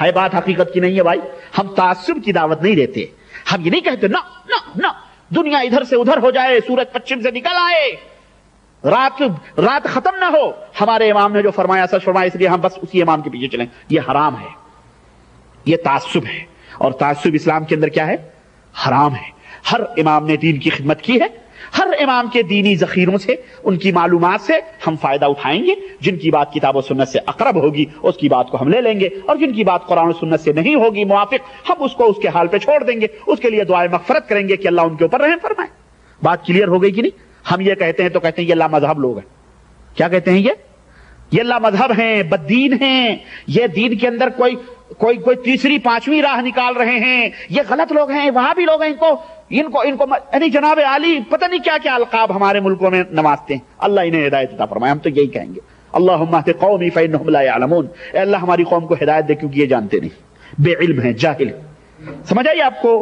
ہے بات حقیقت کی نہیں ہے بھائی. ہم تعصب کی دعوت نہیں دیتے. ہم یہ نہیں کہتے نا نا نا دنیا ادھر سے ادھر ہو جائے, سورج پچھم سے نکل آئے, رات ختم نہ ہو, ہمارے امام نے جو فرمایا سچ فرمایا اس لیے ہم بس اسی امام کے پیچھے چلیں. یہ حرام ہے, یہ تعصب ہے. اور تعصب اسلام کے اندر کیا ہے؟ حرام ہے. ہر امام نے دین کی خدمت کی ہے. ہر امام کے دینی ذخیروں سے, ان کی معلومات سے ہم فائدہ اٹھائیں گے. جن کی بات کتاب و سنت سے اقرب ہوگی اس کی بات کو ہم لے لیں گے, اور جن کی بات قرآن و سنت سے نہیں ہوگی موافق, ہم اس کو اس کے حال پہ چھوڑ دیں گے. اس کے لیے دعائے مغفرت کریں گے کہ اللہ ان کے اوپر رحم فرمائے. بات کلیئر ہو گئی کہ نہیں؟ ہم یہ کہتے ہیں تو کہتے ہیں یہ اللہ مذہب لوگ ہیں. کیا کہتے ہیں یہ اللہ مذہب ہیں, بددین ہیں, یہ دین کے اندر کوئی تیسری پانچویں راہ نکال رہے ہیں, یہ غلط لوگ ہیں, وہاں بھی لوگ ہیں, ان کو یعنی جناب عالی پتہ نہیں کیا کیا القاب ہمارے ملکوں میں نوازتے ہیں. اللہ انہیں ہدایت عطا فرمائے. ہم تو یہی کہیں گے اللہم اہد قومی فانہم لا یعلمون. اے اللہ ہماری قوم کو ہدایت دے کیونکہ یہ جانتے نہیں, بے علم ہیں, جاہل. سمجھ آئی آپ کو؟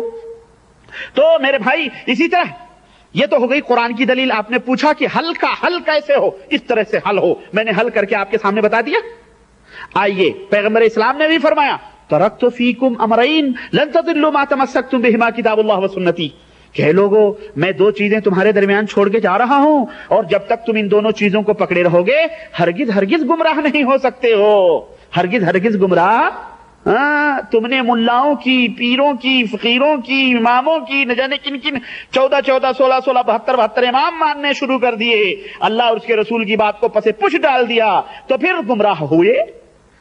تو میرے بھائی اسی طرح یہ تو ہو گئی قرآن کی دلیل. آپ نے پوچھا کہ حل کیسے ہو, اس طرح سے حل ہو. میں نے حل کر کے آپ کے سامنے بتا دیا. آئیے, پیغمبر اسلام نے بھی فرمایا ترکت فیکم امرین لن تضلوا ما تمسکتم بہما کتاب اللہ و سنتی. کہ لوگو میں دو چیزیں تمہارے درمیان چھوڑ کے جا رہا ہوں, اور جب تک تم ان دونوں چیزوں کو پکڑے رہو گے ہرگز گمراہ نہیں ہو سکتے ہو. ہرگز گمراہ. تم نے ملاؤں کی, پیروں کی, فقیروں کی, اماموں کی, نہ جانے کن 14 16 72 امام ماننے شروع کر دیے, اللہ اور اس کے رسول کی بات کو پسے پش ڈال دیا, تو پھر گمراہ ہوئے.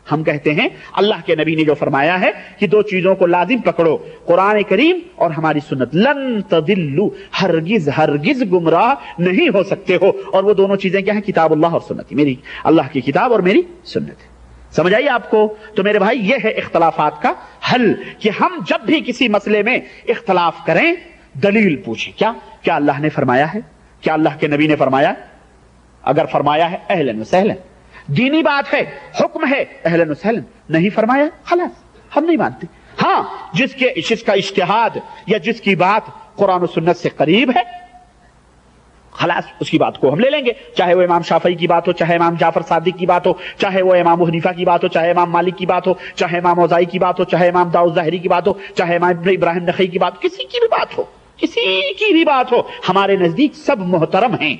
ہم کہتے ہیں اللہ کے نبی نے جو فرمایا ہے کہ دو چیزوں کو لازم پکڑو, قرآن کریم اور ہماری سنت. لن تضلوا, ہرگز گمراہ نہیں ہو سکتے ہو. اور وہ دونوں چیزیں کیا ہیں؟ کتاب اللہ اور سنت, میری اللہ کی کتاب اور میری سنت. سمجھ آئیے آپ کو؟ تو میرے بھائی یہ ہے اختلافات کا حل, کہ ہم جب بھی کسی مسئلے میں اختلاف کریں دلیل پوچھیں. کیا اللہ نے فرمایا ہے؟ کیا اللہ کے نبی نے فرمایا ہے؟ اگر فرمایا ہے اہلاً و سہلاً, دینی بات ہے, حکم ہے, اہلاً و سہلاً. نہیں فرمایا خلاص ہم نہیں مانتے. ہاں جس کا اجتہاد یا جس کی بات قرآن و سنت سے قریب ہے خلاص اس کی بات کو ہم لے لیں گے. چاہے وہ امام شافعی کی بات ہو, چاہے امام جعفر صادق کی بات ہو, چاہے وہ امام حنیفہ کی بات ہو, چاہے امام مالک کی بات ہو, چاہے امام اوزاعی کی بات ہو, چاہے امام داؤد ظاہری کی بات ہو, چاہے امام ابراہیم نخعی کی بات, کسی کی بھی بات ہو, کسی کی بھی بات ہو, ہمارے نزدیک سب محترم ہیں,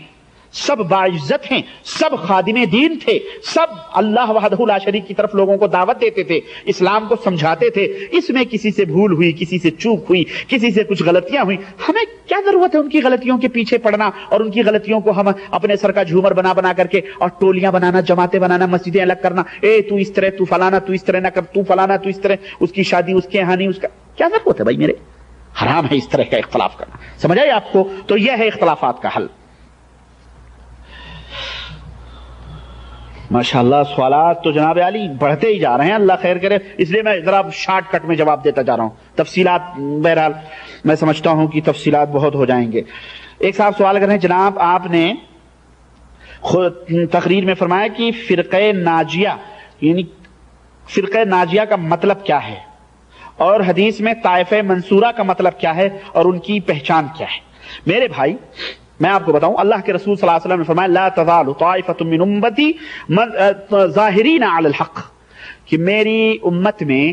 سب باعزت ہیں, سب خادم دین تھے, سب اللہ وحدہ لا شریک کی طرف لوگوں کو دعوت دیتے تھے, اسلام کو سمجھاتے تھے. اس میں کسی سے بھول ہوئی, کسی سے چوک ہوئی, کسی سے کچھ غلطیاں ہوئی, ہمیں کیا ضرورت ہے ان کی غلطیوں کے پیچھے پڑنا اور ان کی غلطیوں کو ہم اپنے سر کا جھومر بنا کر کے اور ٹولیاں بنانا, جماعتیں بنانا, مسجدیں الگ کرنا, تو اس طرح, تو فلانا, تو اس طرح نہ کر, تو فلانا, تو اس طرح, اس کی شادی اس کے یہاں نہیں, اس کا کیا ضرورت ہے بھائی میرے؟ حرام ہے اس طرح کا اختلاف کرنا. سمجھ آئے آپ کو؟ تو یہ ہے اختلافات کا حل. ماشاءاللہ سوالات تو جناب علی بڑھتے ہی جا رہے ہیں, اللہ خیر کرے. اس لیے میں ذرا شارٹ کٹ میں جواب دیتا جا رہا ہوں. تفصیلات بہرحال میں سمجھتا ہوں کہ تفصیلات بہت ہو جائیں گے. ایک صاحب سوال کر رہے ہیں, جناب آپ نے خود تقریر میں فرمایا کہ فرقہ ناجیہ, یعنی فرقہ ناجیہ کا مطلب کیا ہے, اور حدیث میں طائفہ منصورہ کا مطلب کیا ہے, اور ان کی پہچان کیا ہے. میرے بھائی میں آپ کو بتاؤں, اللہ کے رسول صلی اللہ علیہ وسلم نے فرمایا لا تزال طائفۃ من امتی ظاہرین علی الحق, کہ میری امت میں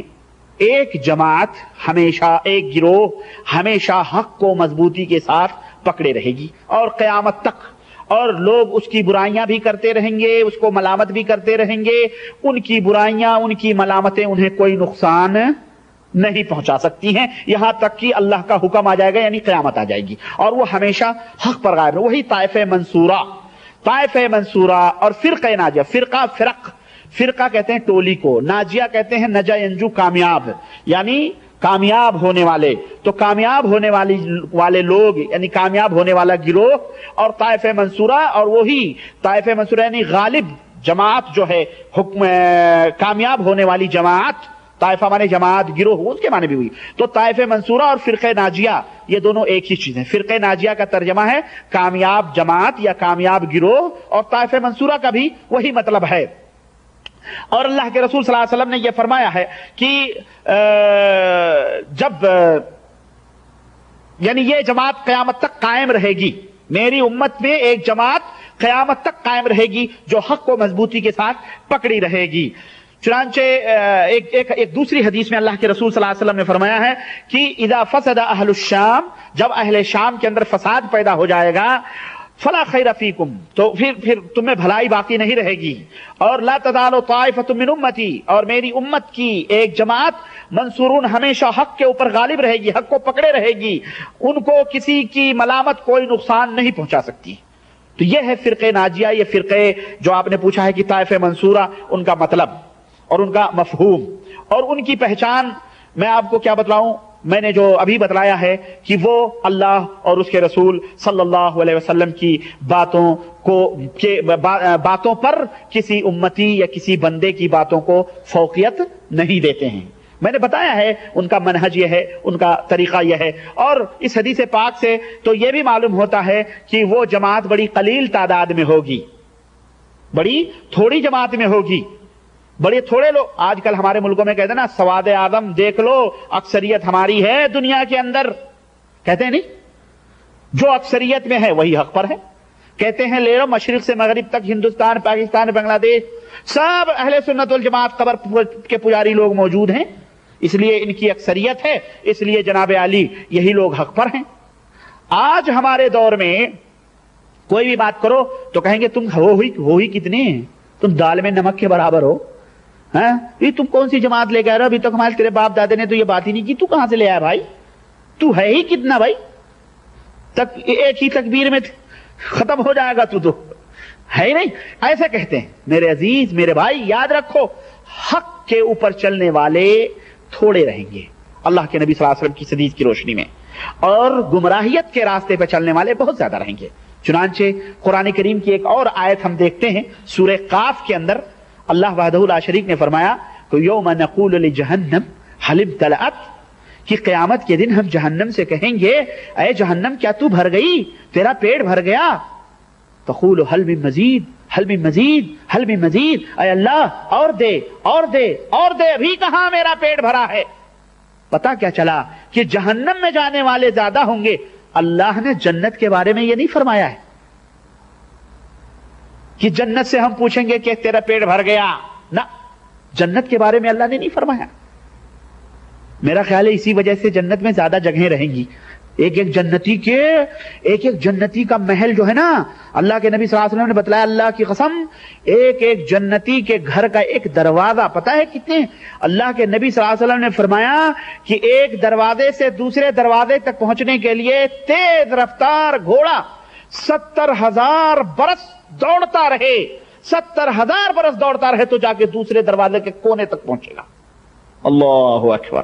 ایک جماعت ہمیشہ, ایک گروہ ہمیشہ حق کو مضبوطی کے ساتھ پکڑے رہے گی اور قیامت تک, اور لوگ اس کی برائیاں بھی کرتے رہیں گے, اس کو ملامت بھی کرتے رہیں گے. ان کی برائیاں, ان کی ملامتیں انہیں کوئی نقصان نہیں پہنچا سکتی ہیں, یہاں تک کہ اللہ کا حکم آ جائے گا, یعنی قیامت آ جائے گی, اور وہ ہمیشہ حق پر غائب رہے. وہی طائفہ منصورہ اور فرقہ ناجیہ. فرقہ کہتے ہیں ٹولی کو, ناجیہ کہتے ہیں نجا ینجو, کامیاب, یعنی کامیاب ہونے والے. تو کامیاب ہونے والے لوگ یعنی کامیاب ہونے والا گروہ, اور طائفہ منصورہ, اور وہی طائفہ منصورہ یعنی غالب جماعت جو ہے, حکم کامیاب ہونے والی جماعت. طائفہ مانے جماعت, گروہ, اس کے معنی بھی ہوئی. تو طائفہ منصورہ اور فرقہ ناجیہ یہ دونوں ایک ہی چیز ہیں. فرقہ ناجیہ کا ترجمہ ہے کامیاب جماعت یا کامیاب گروہ, اور طائفہ منصورہ کا بھی وہی مطلب ہے. اور اللہ کے رسول صلی اللہ علیہ وسلم نے یہ فرمایا ہے کہ جب یعنی یہ جماعت قیامت تک قائم رہے گی, میری امت میں ایک جماعت قیامت تک قائم رہے گی جو حق کو مضبوطی کے ساتھ پکڑی رہے گی. چنانچہ ایک دوسری حدیث میں اللہ کے رسول صلی اللہ علیہ وسلم نے فرمایا ہے کہ اذا فسد اہل الشام، جب اہل شام کے اندر فساد پیدا ہو جائے گا، فلا خیر فیکم، تو پھر تمہیں بھلائی باقی نہیں رہے گی، اور لا تزال طائفۃ من امتی، اور میری امت کی ایک جماعت منصورون ہمیشہ حق کے اوپر غالب رہے گی، حق کو پکڑے رہے گی، ان کو کسی کی ملامت کوئی نقصان نہیں پہنچا سکتی۔ تو یہ ہے فرقہ ناجیہ، یہ فرقے جو آپ نے پوچھا ہے کہ طائفہ منصورہ، ان کا مطلب اور ان کا مفہوم اور ان کی پہچان میں آپ کو کیا بتلاؤں، میں نے جو ابھی بتلایا ہے کہ وہ اللہ اور اس کے رسول صلی اللہ علیہ وسلم کی باتوں پر کسی امتی یا کسی بندے کی باتوں کو فوقیت نہیں دیتے ہیں۔ میں نے بتایا ہے ان کا منہج یہ ہے، ان کا طریقہ یہ ہے، اور اس حدیث پاک سے تو یہ بھی معلوم ہوتا ہے کہ وہ جماعت بڑی قلیل تعداد میں ہوگی، بڑی تھوڑی جماعت میں ہوگی، بڑے تھوڑے لوگ۔ آج کل ہمارے ملکوں میں کہتے ہیں نا سواد اعظم دیکھ لو، اکثریت ہماری ہے دنیا کے اندر، کہتے ہیں نہیں، جو اکثریت میں ہے وہی حق پر ہے۔ کہتے ہیں لے لو مشرق سے مغرب تک، ہندوستان، پاکستان، بنگلہ دیش، سب اہل سنت والجماعت قبر کے پجاری لوگ موجود ہیں، اس لیے ان کی اکثریت ہے، اس لیے جناب علی یہی لوگ حق پر ہیں۔ آج ہمارے دور میں کوئی بھی بات کرو تو کہیں گے تم ہو ہی کتنے ہیں، تم دال میں نمک کے برابر ہو، یہ تم کون سی جماعت لے کے آ رہے ہو، ابھی تک ہمارے تیرے باپ دادے نے تو یہ بات ہی نہیں کی، تو کہاں سے لے آیا بھائی، تو ہے ہی کتنا بھائی، تک ایک ہی تکبیر میں ختم ہو جائے گا، تو ہے ہی نہیں، ایسے کہتے ہیں۔ میرے عزیز، میرے بھائی، یاد رکھو حق کے اوپر چلنے والے تھوڑے رہیں گے اللہ کے نبی صلی اللہ علیہ وسلم کی حدیث کی روشنی میں، اور گمراہیت کے راستے پہ چلنے والے بہت زیادہ رہیں گے۔ چنانچہ قرآن کریم کی ایک اور آیت ہم دیکھتے ہیں سورہ قاف کے اندر، اللہ وحدہ لا شریک نے فرمایا کہ یوم نقول لجہنم حل امتلأت، کہ قیامت کے دن ہم جہنم سے کہیں گے اے جہنم کیا تو بھر گئی، تیرا پیٹ بھر گیا، تقول حل من مزید، حل من مزید، حل من مزید، اے اللہ اور دے اور دے اور دے، ابھی کہاں میرا پیٹ بھرا ہے۔ پتا کیا چلا کہ جہنم میں جانے والے زیادہ ہوں گے۔ اللہ نے جنت کے بارے میں یہ نہیں فرمایا ہے کہ جنت سے ہم پوچھیں گے کہ تیرا پیٹ بھر گیا، نہ، جنت کے بارے میں اللہ نے نہیں فرمایا۔ میرا خیال ہے اسی وجہ سے جنت میں زیادہ جگہیں رہیں گی۔ ایک ایک جنتی کا محل جو ہے نا، اللہ کے نبی صلی اللہ علیہ وسلم نے بتلایا، اللہ کی قسم، ایک جنتی کے گھر کا ایک دروازہ پتا ہے کتنے؟ اللہ کے نبی صلی اللہ علیہ وسلم نے فرمایا کہ ایک دروازے سے دوسرے دروازے تک پہنچنے کے لیے تیز رفتار گھوڑا 70,000 برس دوڑتا رہے، 70,000 برس دوڑتا رہے تو جا کے دوسرے دروازے کے کونے تک پہنچے گا۔ اللہ اکبر۔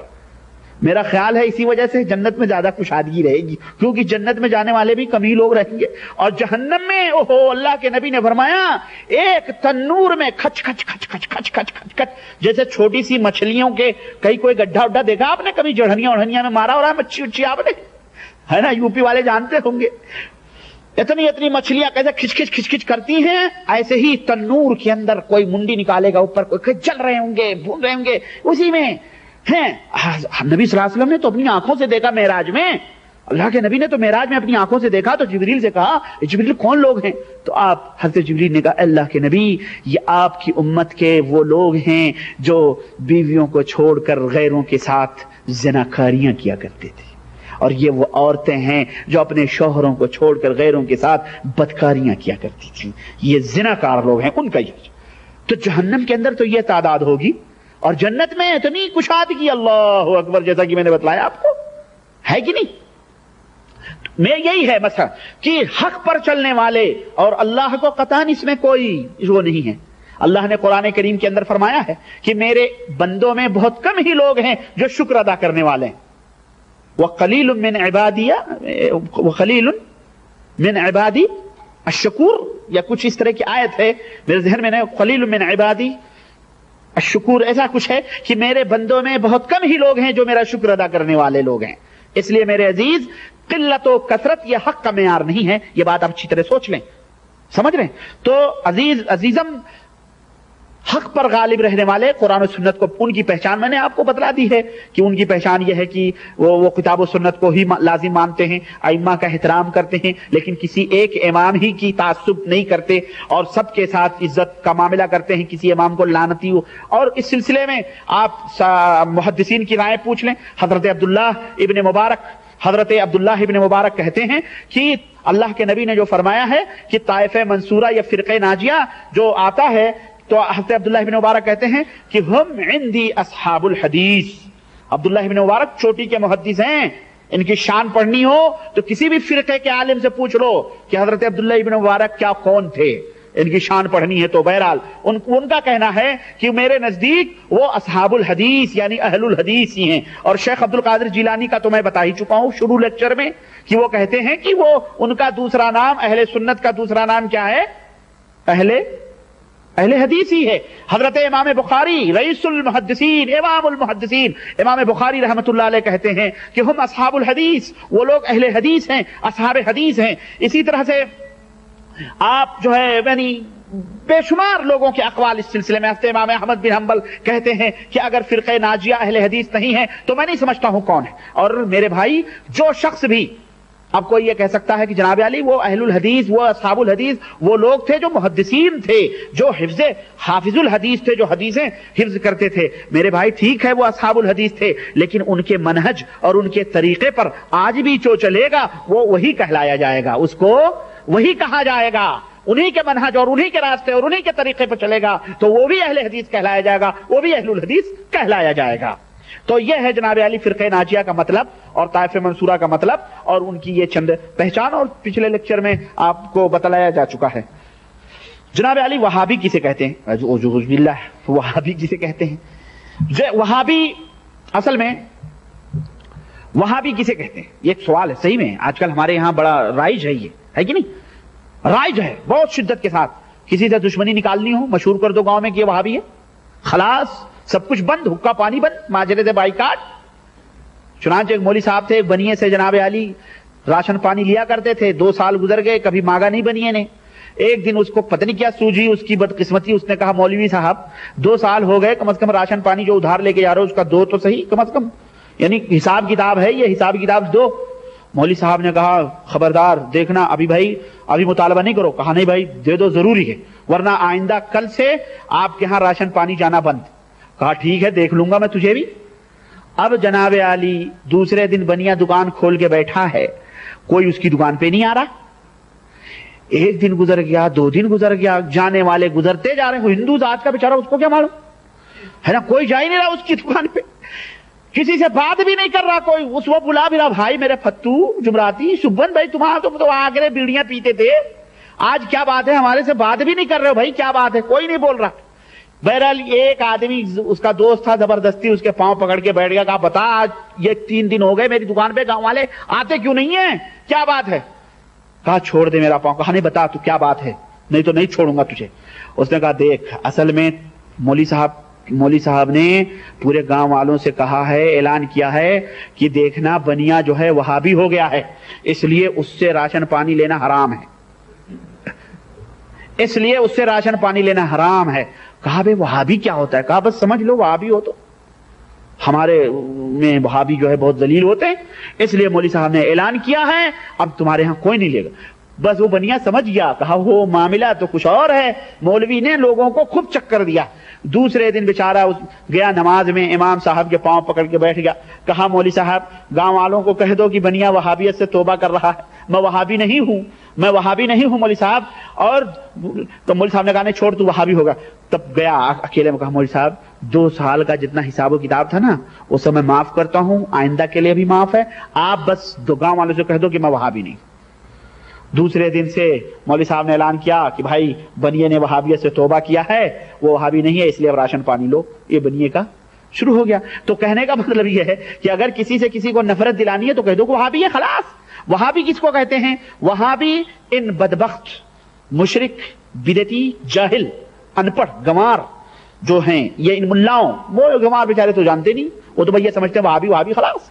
میرا خیال ہے اسی وجہ سے جنت میں زیادہ کشادگی رہے گی، کیونکہ جنت میں جانے والے بھی کم ہی لوگ رہیں گے، اور جہنم میں اوہو، اللہ کے نبی نے فرمایا ایک تنور میں کھچ کھچ کھچ کھچ کھچ کھچ کھچ کھچ، جیسے چھوٹی سی مچھلیوں کے کوئی گڈھا وڈھا دیکھا آپ نے کبھی، جڑھنیاں وڑھنیاں میں مارا ہو رہا ہے مچھی اچھی آپ نے، ہے نا، یو پی والے جانتے ہوں گے، اتنی مچھلیاں کیسے کھچ کھچ کھچ کھچ کرتی ہیں، ایسے ہی تنور کے اندر کوئی منڈی نکالے گا اوپر، کوئی جل رہے ہوں گے، بھون رہے ہوں گے، اسی میں ہیں۔ نبی صلی اللہ علیہ وسلم نے تو اپنی آنکھوں سے دیکھا معراج میں، اللہ کے نبی نے تو معراج میں اپنی آنکھوں سے دیکھا، تو جبریل سے کہا جبریل کون لوگ ہیں؟ تو آپ حضرت جبریل نے کہا اللہ کے نبی یہ آپ کی امت کے وہ لوگ ہیں جو بیویوں کو چھوڑ کر غیروں کے ساتھ زناکاریاں کیا کرتے تھے، اور یہ وہ عورتیں ہیں جو اپنے شوہروں کو چھوڑ کر غیروں کے ساتھ بدکاریاں کیا کرتی تھیں، یہ زناکار لوگ ہیں، ان کا یہ۔ تو جہنم کے اندر تو یہ تعداد ہوگی، اور جنت میں اتنی کشادگی، اللہ اکبر، جیسا کہ میں نے بتلایا آپ کو، ہے کہ نہیں؟ میں یہی ہے مسئلہ کہ حق پر چلنے والے اور اللہ کو قطعاً اس میں کوئی وہ نہیں ہے۔ اللہ نے قرآن کریم کے اندر فرمایا ہے کہ میرے بندوں میں بہت کم ہی لوگ ہیں جو شکر ادا کرنے والے ہیں، وَقَلِيلٌ مِّنْ عِبَادِيَ وَقَلِيلٌ مِّنْ عِبَادِي الشَّكُورُ، یا کچھ اس طرح کی آیت ہے میرے ذہن میں، قلیل من عبادی الشکور، ایسا کچھ ہے کہ میرے بندوں میں بہت کم ہی لوگ ہیں جو میرا شکر ادا کرنے والے لوگ ہیں۔ اس لیے میرے عزیز، قلت و کثرت یہ حق کا معیار نہیں ہے، یہ بات آپ اچھی طرح سوچ لیں، سمجھ رہے ہیں؟ تو عزیزم، حق پر غالب رہنے والے قرآن و سنت کو، ان کی پہچان میں نے آپ کو بتلا دی ہے کہ ان کی پہچان یہ ہے کہ وہ کتاب و سنت کو ہی لازم مانتے ہیں، ائمہ کا احترام کرتے ہیں، لیکن کسی ایک امام ہی کی تعصب نہیں کرتے اور سب کے ساتھ عزت کا معاملہ کرتے ہیں، کسی امام کو لعنتی ہو۔ اور اس سلسلے میں آپ محدثین کی رائے پوچھ لیں۔ حضرت عبداللہ ابن مبارک کہتے ہیں کہ اللہ کے نبی نے جو فرمایا ہے کہ طائفہ منصورہ یا فرقہ ناجیہ جو آتا ہے، تو حضرت عبداللہ ابن مبارک کہتے ہیں کہ ہم عندی اصحاب الحدیث۔ عبداللہ ابن مبارک چوٹی کے محدث ہیں، ان کی شان پڑھنی ہو تو کسی بھی فرقے کے عالم سے پوچھ لو کہ حضرت عبداللہ ابن مبارک کیا کون تھے، ان کی شان پڑھنی ہے تو بہرحال ان کا کہنا ہے کہ میرے نزدیک وہ اصحاب الحدیث یعنی اہل الحدیث ہی ہیں۔ اور شیخ عبد القادر جیلانی کا تو میں بتا ہی چکا ہوں شروع لیکچر میں کہ وہ کہتے ہیں کہ وہ ان کا دوسرا نام، اہل سنت کا دوسرا نام کیا ہے؟ اہل حدیث ہی ہے۔ حضرت امام بخاری رئیس المحدثین، امام المحدثین، امام بخاری رحمت اللہ علیہ کہتے ہیں کہ ہم اصحاب الحدیث، وہ لوگ اہل حدیث ہیں، اصحاب حدیث ہیں۔ اسی طرح سے آپ جو ہے یعنی بے شمار لوگوں کے اقوال اس سلسلے میں، حضرت امام احمد بن حنبل کہتے ہیں کہ اگر فرقہ ناجیہ اہل حدیث نہیں ہے تو میں نہیں سمجھتا ہوں کون ہے۔ اور میرے بھائی، جو شخص بھی اب کوئی یہ کہہ سکتا ہے کہ جناب علی وہ اہل الحدیث، وہ اصحاب الحدیث وہ لوگ تھے جو محدثین تھے، جو حافظ الحدیث تھے، جو حدیثیں حفظ کرتے تھے، میرے بھائی ٹھیک ہے وہ اصحاب الحدیث تھے، لیکن ان کے منہج اور ان کے طریقے پر آج بھی جو چلے گا وہ وہی کہلایا جائے گا، اس کو وہی کہا جائے گا، انہی کے منہج اور انہی کے راستے اور انہی کے طریقے پر چلے گا تو وہ بھی اہل حدیث کہلایا جائے گا، وہ بھی اہل الحدیث کہلایا جائے گا۔ تو یہ ہے جناب علی فرقہ ناجیہ کا مطلب اور طائفہ منصورہ کا مطلب اور ان کی یہ چند پہچان، اور پچھلے لیکچر میں آپ کو بتلایا جا چکا ہے۔ جناب علی وہابی کسے کہتے ہیں؟ اعوذ باللہ، وہابی کسے کہتے ہیں؟ وہابی اصل میں وہابی کسے کہتے ہیں؟ یہ ایک سوال ہے، صحیح میں آج کل ہمارے یہاں بڑا رائج ہے، یہ ہے کہ نہیں؟ رائج ہے بہت شدت کے ساتھ، کسی سے دشمنی نکالنی ہو مشہور کر دو گاؤں میں کہ یہ وہابی ہے، خلاص سب کچھ بند، حقہ پانی بند، ماجرے سے بائیکاٹ۔ چنانچہ ایک مولوی صاحب تھے، ایک بنیے سے جناب علی راشن پانی لیا کرتے تھے، 2 سال گزر گئے، کبھی مانگا نہیں بنیے نے۔ ایک دن اس کو پتہ نہیں کیا سوجی، اس کی بدقسمتی، اس نے کہا مولوی صاحب 2 سال ہو گئے، کم از کم راشن پانی جو ادھار لے کے جا رہے ہو اس کا دو تو صحیح، کم از کم یعنی حساب کتاب ہے، یہ حساب کتاب دو۔ مولوی صاحب نے کہا خبردار دیکھنا ابھی مطالبہ نہیں کرو۔ کہا نہیں بھائی دے دو، ضروری ہے، ورنہ آئندہ کل سے آپ کے ہاں راشن پانی جانا بند۔ کہا ٹھیک ہے دیکھ لوں گا میں تجھے بھی۔ اب جناب علی دوسرے دن بنیا دکان کھول کے بیٹھا ہے، کوئی اس کی دکان پہ نہیں آ رہا۔ 1 دن گزر گیا، 2 دن گزر گیا، جانے والے گزرتے جا رہے ہیں، ہندو ذات کا بیچارہ، اس کو کیا معلوم ہے نا، کوئی جا ہی نہیں رہا اس کی دکان پہ، کسی سے بات بھی نہیں کر رہا کوئی۔ اس وہ بلا بھی رہا، بھائی میرے فتو جمراتی شبن بھائی تمہارا تو آگے بیڑیاں پیتے تھے، آج کیا بات ہے ہمارے سے بات بھی نہیں کر رہے ہو بھائی، کیا بات ہے؟ کوئی نہیں بول رہا۔ بہرحال ایک آدمی اس کا دوست تھا، زبردستی اس کے پاؤں پکڑ کے بیٹھ گیا، کہا بتا آج یہ 3 دن ہو گئے میری دکان پہ گاؤں والے آتے کیوں نہیں ہیں، کیا بات ہے؟ کہا چھوڑ دے میرا پاؤں۔ کہا نہیں بتا تو کیا بات ہے، نہیں تو نہیں چھوڑوں گا تجھے۔ اس نے کہا دیکھ اصل میں مولوی صاحب نے پورے گاؤں والوں سے کہا ہے، اعلان کیا ہے کہ دیکھنا بنیا جو ہے وہابی ہو گیا ہے، اس لیے اس سے راشن پانی لینا حرام ہے، اس لیے اس سے راشن پانی لینا حرام ہے۔ کہا بھئی وہابی کیا ہوتا ہے؟ کہا بس سمجھ لو وہابی ہو تو ہمارے میں وہابی جو ہے بہت ذلیل ہوتے ہیں، اس لیے مولوی صاحب نے اعلان کیا ہے اب تمہارے ہاں کوئی نہیں لے گا۔ بس وہ بنیا سمجھ گیا، کہا وہ معاملہ تو کچھ اور ہے، مولوی نے لوگوں کو خوب چکر دیا۔ دوسرے دن بیچارہ گیا نماز میں، امام صاحب کے پاؤں پکڑ کے بیٹھ گیا، کہا مولوی صاحب گاؤں والوں کو کہہ دو کہ بنیا وہابیت سے توبہ کر رہا ہے، میں وہابی نہیں ہوں مولوی صاحب۔ اور تو مولوی صاحب نے کہا نہیں چھوڑ تو وہابی ہوگا۔ تب گیا اکیلے میں، کہا مولوی صاحب 2 سال کا جتنا حساب و کتاب تھا نا وہ سب میں معاف کرتا ہوں، آئندہ کے لیے بھی معاف ہے، آپ بس گاؤں والوں سے کہہ دو کہ میں وہابی نہیں۔ دوسرے دن سے مولوی صاحب نے اعلان کیا کہ بھائی بنیے نے وہابیت سے توبہ کیا ہے، وہ وہابی نہیں ہے، اس لیے اب راشن پانی لو۔ یہ بنیے کا شروع ہو گیا۔ تو کہنے کا مطلب یہ ہے کہ اگر کسی سے کسی کو نفرت دلانی ہے تو کہہ دو کہ وہابی ہے، خلاص۔ وہابی کس کو کہتے ہیں؟ وہابی ان بدبخت مشرک بدعتی جاہل ان پڑھ گنوار جو ہیں، یہ ان ملاؤں، وہ گنوار بیچارے تو جانتے نہیں، وہ تو بھیا سمجھتے ہیں وہابی خلاص،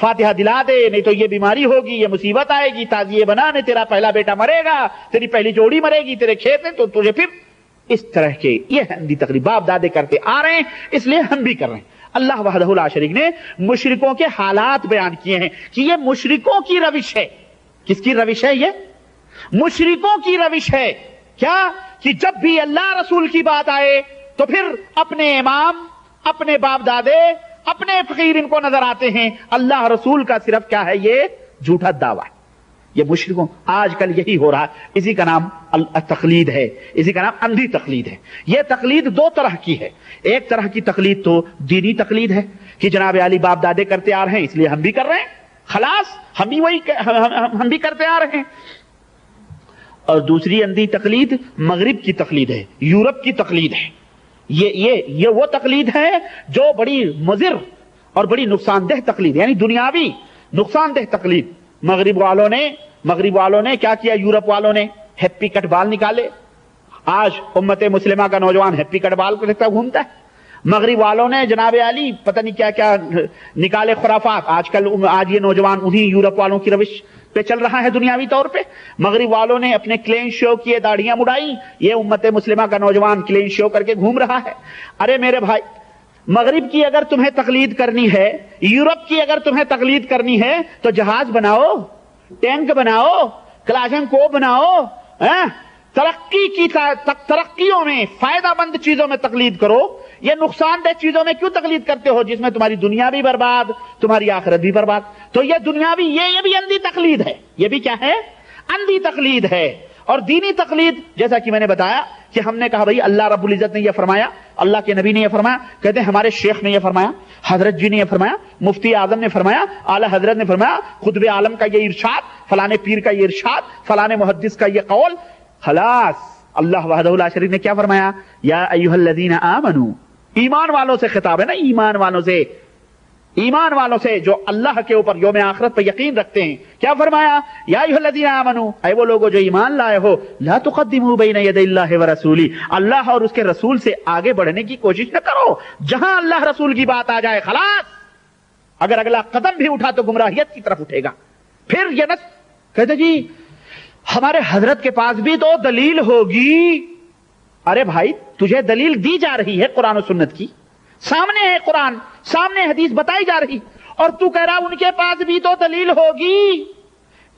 فاتحہ دلا دے، نہیں تو یہ بیماری ہوگی، یہ مصیبت آئے گی، تعزیے بنا، نہیں تیرا پہلا بیٹا مرے گا، تیری پہلی جوڑی مرے گی تیرے کھیت میں، تو تجھے پھر اس طرح کے یہ اندھی تقریب باپ دادے کرتے آ رہے ہیں، اس لیے ہم بھی کر رہے ہیں۔ اللہ وحدہ لا شریک نے مشرکوں کے حالات بیان کیے ہیں کہ یہ مشرکوں کی روش ہے۔ کس کی روش ہے؟ یہ مشرکوں کی روش ہے۔ کیا؟ کہ جب بھی اللہ رسول کی بات آئے تو پھر اپنے امام، اپنے باپ دادے، اپنے فقیر ان کو نظر آتے ہیں، اللہ رسول کا صرف کیا ہے؟ یہ جھوٹا دعویٰ ہے۔ یہ مشرکوں آج کل یہی ہو رہا ہے، اسی کا نام تقلید ہے، اسی کا نام اندھی تقلید ہے۔ یہ تقلید دو طرح کی ہے، ایک طرح کی تقلید تو دینی تقلید ہے کہ جناب علی باپ دادے کرتے آ رہے ہیں اس لیے ہم بھی کر رہے ہیں، خلاص ہم بھی کرتے آ رہے ہیں۔ اور دوسری اندھی تقلید مغرب کی تقلید ہے، یورپ کی تقلید ہے۔ یہ وہ تقلید ہے جو بڑی مضر اور بڑی نقصان دہ تقلید، یعنی دنیاوی نقصان دہ تقلید۔ مغرب والوں نے کیا کیا؟ یورپ والوں نے ہیپی کٹ بال نکالے۔ آج امت مسلمہ کا نوجوان ہیپی کٹ بال کو دیکھتا گھومتا ہے۔ مغرب والوں نے جناب علی پتہ نہیں کیا کیا نکالے خرافات۔ آج یہ نوجوان انہی یورپ والوں کی روش پہ چل رہا ہے دنیاوی طور پہ۔ مغرب والوں نے اپنے کلین شو کیے، داڑیاں مڑائی، یہ امت مسلمہ کا نوجوان کلین شو کر کے گھوم رہا ہے۔ ارے میرے بھائی، مغرب کی اگر تمہیں تقلید کرنی ہے، یورپ کی اگر تمہیں تقلید کرنی ہے تو جہاز بناؤ، ٹینک بناؤ، کلاشنکوف بناؤ، ترقیوں میں فائدہ مند چیزوں میں تقلید کرو۔ یہ نقصان دہ چیزوں میں کیوں تقلید کرتے ہو جس میں تمہاری دنیا بھی برباد، تمہاری آخرت بھی برباد؟ تو یہ دنیاوی یہ بھی اندھی تقلید ہے۔ یہ بھی کیا ہے؟ اندھی تقلید ہے۔ اور دینی تقلید جیسا کہ میں نے بتایا کہ ہم نے کہا بھئی اللہ رب العزت نے یہ فرمایا، اللہ کے نبی نے یہ فرمایا، کہتے ہیں ہمارے شیخ نے یہ فرمایا، حضرت جی نے یہ فرمایا، مفتی اعظم نے فرمایا، اعلی حضرت نے فرمایا، خطب عالم کا یہ ارشاد، فلانے پیر کا یہ ارشاد، فلانے محدث کا یہ قول۔ خلاص اللہ وحدہ لا شریک نے کیا فرمایا؟ یا ایھا الذین آمنوا، ایمان والوں سے خطاب ہے نا، ایمان والوں سے جو اللہ کے اوپر یوم آخرت پر یقین رکھتے ہیں۔ کیا فرمایا؟ یا ایھا الذین آمنوا، اے وہ لوگوں جو ایمان لائے ہو، لا تقدموا بین یدی اللہ ورسولہ، اللہ اور اس کے رسول سے آگے بڑھنے کی کوشش نہ کرو۔ جہاں اللہ رسول کی بات آ جائے خلاص، اگر اگلا قدم بھی اٹھا تو گمراہیت کی طرف اٹھے گا۔ پھر یہ نہ کہتے جی ہمارے حضرت کے پاس بھی تو دلیل ہوگی۔ ارے بھائی، تجھے دلیل دی جا رہی ہے قرآن و سنت کی، سامنے ہے قرآن، سامنے حدیث بتائی جا رہی، اور تو کہہ رہا ان کے پاس بھی تو دلیل ہوگی۔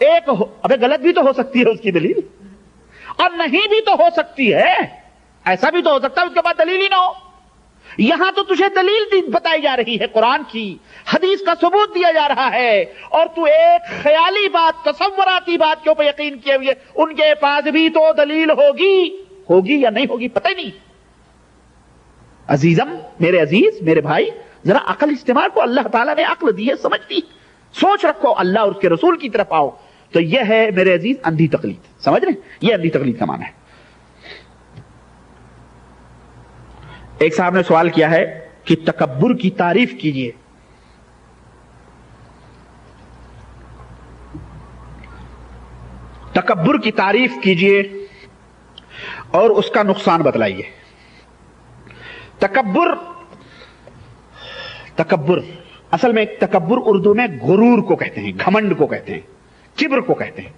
ابے غلط بھی تو ہو سکتی ہے اس کی دلیل، اور نہیں بھی تو ہو سکتی ہے، ایسا بھی تو ہو سکتا ہے اس کے بعد دلیل ہی نہ ہو۔ یہاں تو تجھے دلیل بتائی جا رہی ہے، قرآن کی، حدیث کا ثبوت دیا جا رہا ہے، اور تو ایک خیالی بات، تصوراتی بات کے اوپر یقین کیے ہوئے ان کے پاس بھی تو دلیل ہوگی یا نہیں ہوگی پتہ ہی نہیں۔ عزیزم، میرے عزیز، میرے بھائی، ذرا عقل استعمال کو، اللہ تعالیٰ نے عقل دی ہے، سمجھ دی، سوچ رکھو، اللہ اور اس کے رسول کی طرف آؤ۔ تو یہ ہے میرے عزیز اندھی تقلید، سمجھ رہے ہیں؟ یہ اندھی تقلید کا معنی ہے۔ ایک صاحب نے سوال کیا ہے کہ تکبر کی تعریف کیجئے۔ تکبر کی تعریف کیجئے اور اس کا نقصان بتلائیے۔ تکبر اصل میں تکبر اردو میں غرور کو کہتے ہیں، گھمنڈ کو کہتے ہیں، کبر کو کہتے ہیں،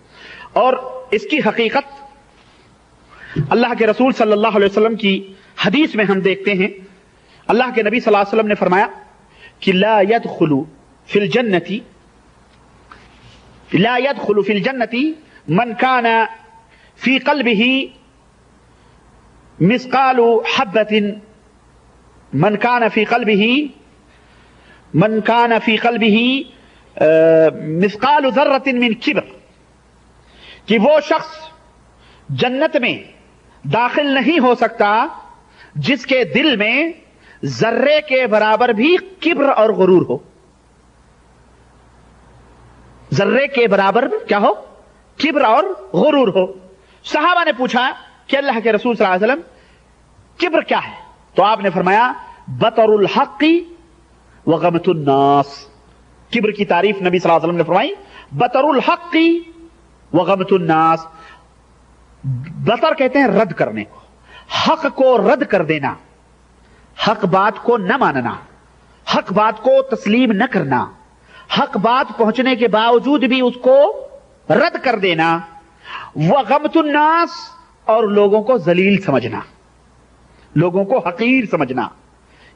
اور اس کی حقیقت اللہ کے رسول صلی اللہ علیہ وسلم کی حدیث میں ہم دیکھتے ہیں۔ اللہ کے نبی صلی اللہ علیہ وسلم نے فرمایا کہ لا يدخل فی الجنة من كان في قلبه مثقال حبة من كان في قلبه مثقال ذرة من کبر، کہ وہ شخص جنت میں داخل نہیں ہو سکتا جس کے دل میں ذرے کے برابر بھی کبر اور غرور ہو۔ ذرے کے برابر کیا ہو؟ کبر اور غرور ہو۔ صحابہ نے پوچھا کہ اللہ کے رسول صلی اللہ علیہ وسلم کبر کیا ہے؟ تو آپ نے فرمایا بطر الحق وغمت الناس۔ کبر کی تعریف نبی صلی اللہ علیہ وسلم نے فرمائی بطر الحق وغمت الناس۔ بطر کہتے ہیں رد کرنے کو، حق کو رد کر دینا، حق بات کو نہ ماننا، حق بات کو تسلیم نہ کرنا، حق بات پہنچنے کے باوجود بھی اس کو رد کر دینا، وغمت الناس، اور لوگوں کو ذلیل سمجھنا، لوگوں کو حقیر سمجھنا،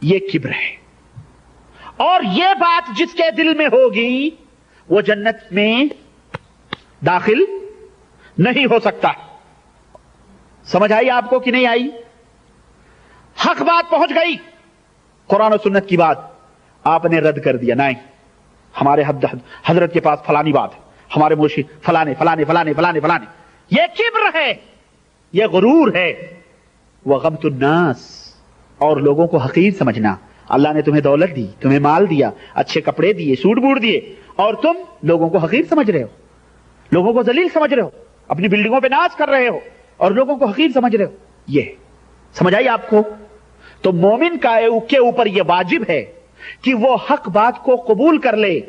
یہ کبر ہے۔ اور یہ بات جس کے دل میں ہوگی وہ جنت میں داخل نہیں ہو سکتا۔ سمجھ آئی آپ کو کہ نہیں آئی؟ حق بات پہنچ گئی، قرآن و سنت کی بات آپ نے رد کر دیا، نہیں ہمارے حضرت کے پاس فلانی بات ہے، ہمارے مرشد فلانے فلانے فلانے فلانے فلانے، یہ کبر ہے، یہ غرور ہے۔ وغمت الناس، اور لوگوں کو حقیر سمجھنا۔ اللہ نے تمہیں دولت دی، تمہیں مال دیا، اچھے کپڑے دیے، سوٹ بوٹ دیے، اور تم لوگوں کو حقیر سمجھ رہے ہو، لوگوں کو ذلیل سمجھ رہے ہو، اپنی بلڈنگوں پہ ناز کر رہے ہو اور لوگوں کو حقیر سمجھ رہے ہو۔ یہ سمجھ آئی آپ کو؟ تو مومن کے اوپر یہ واجب ہے کہ وہ حق بات کو قبول کر لے،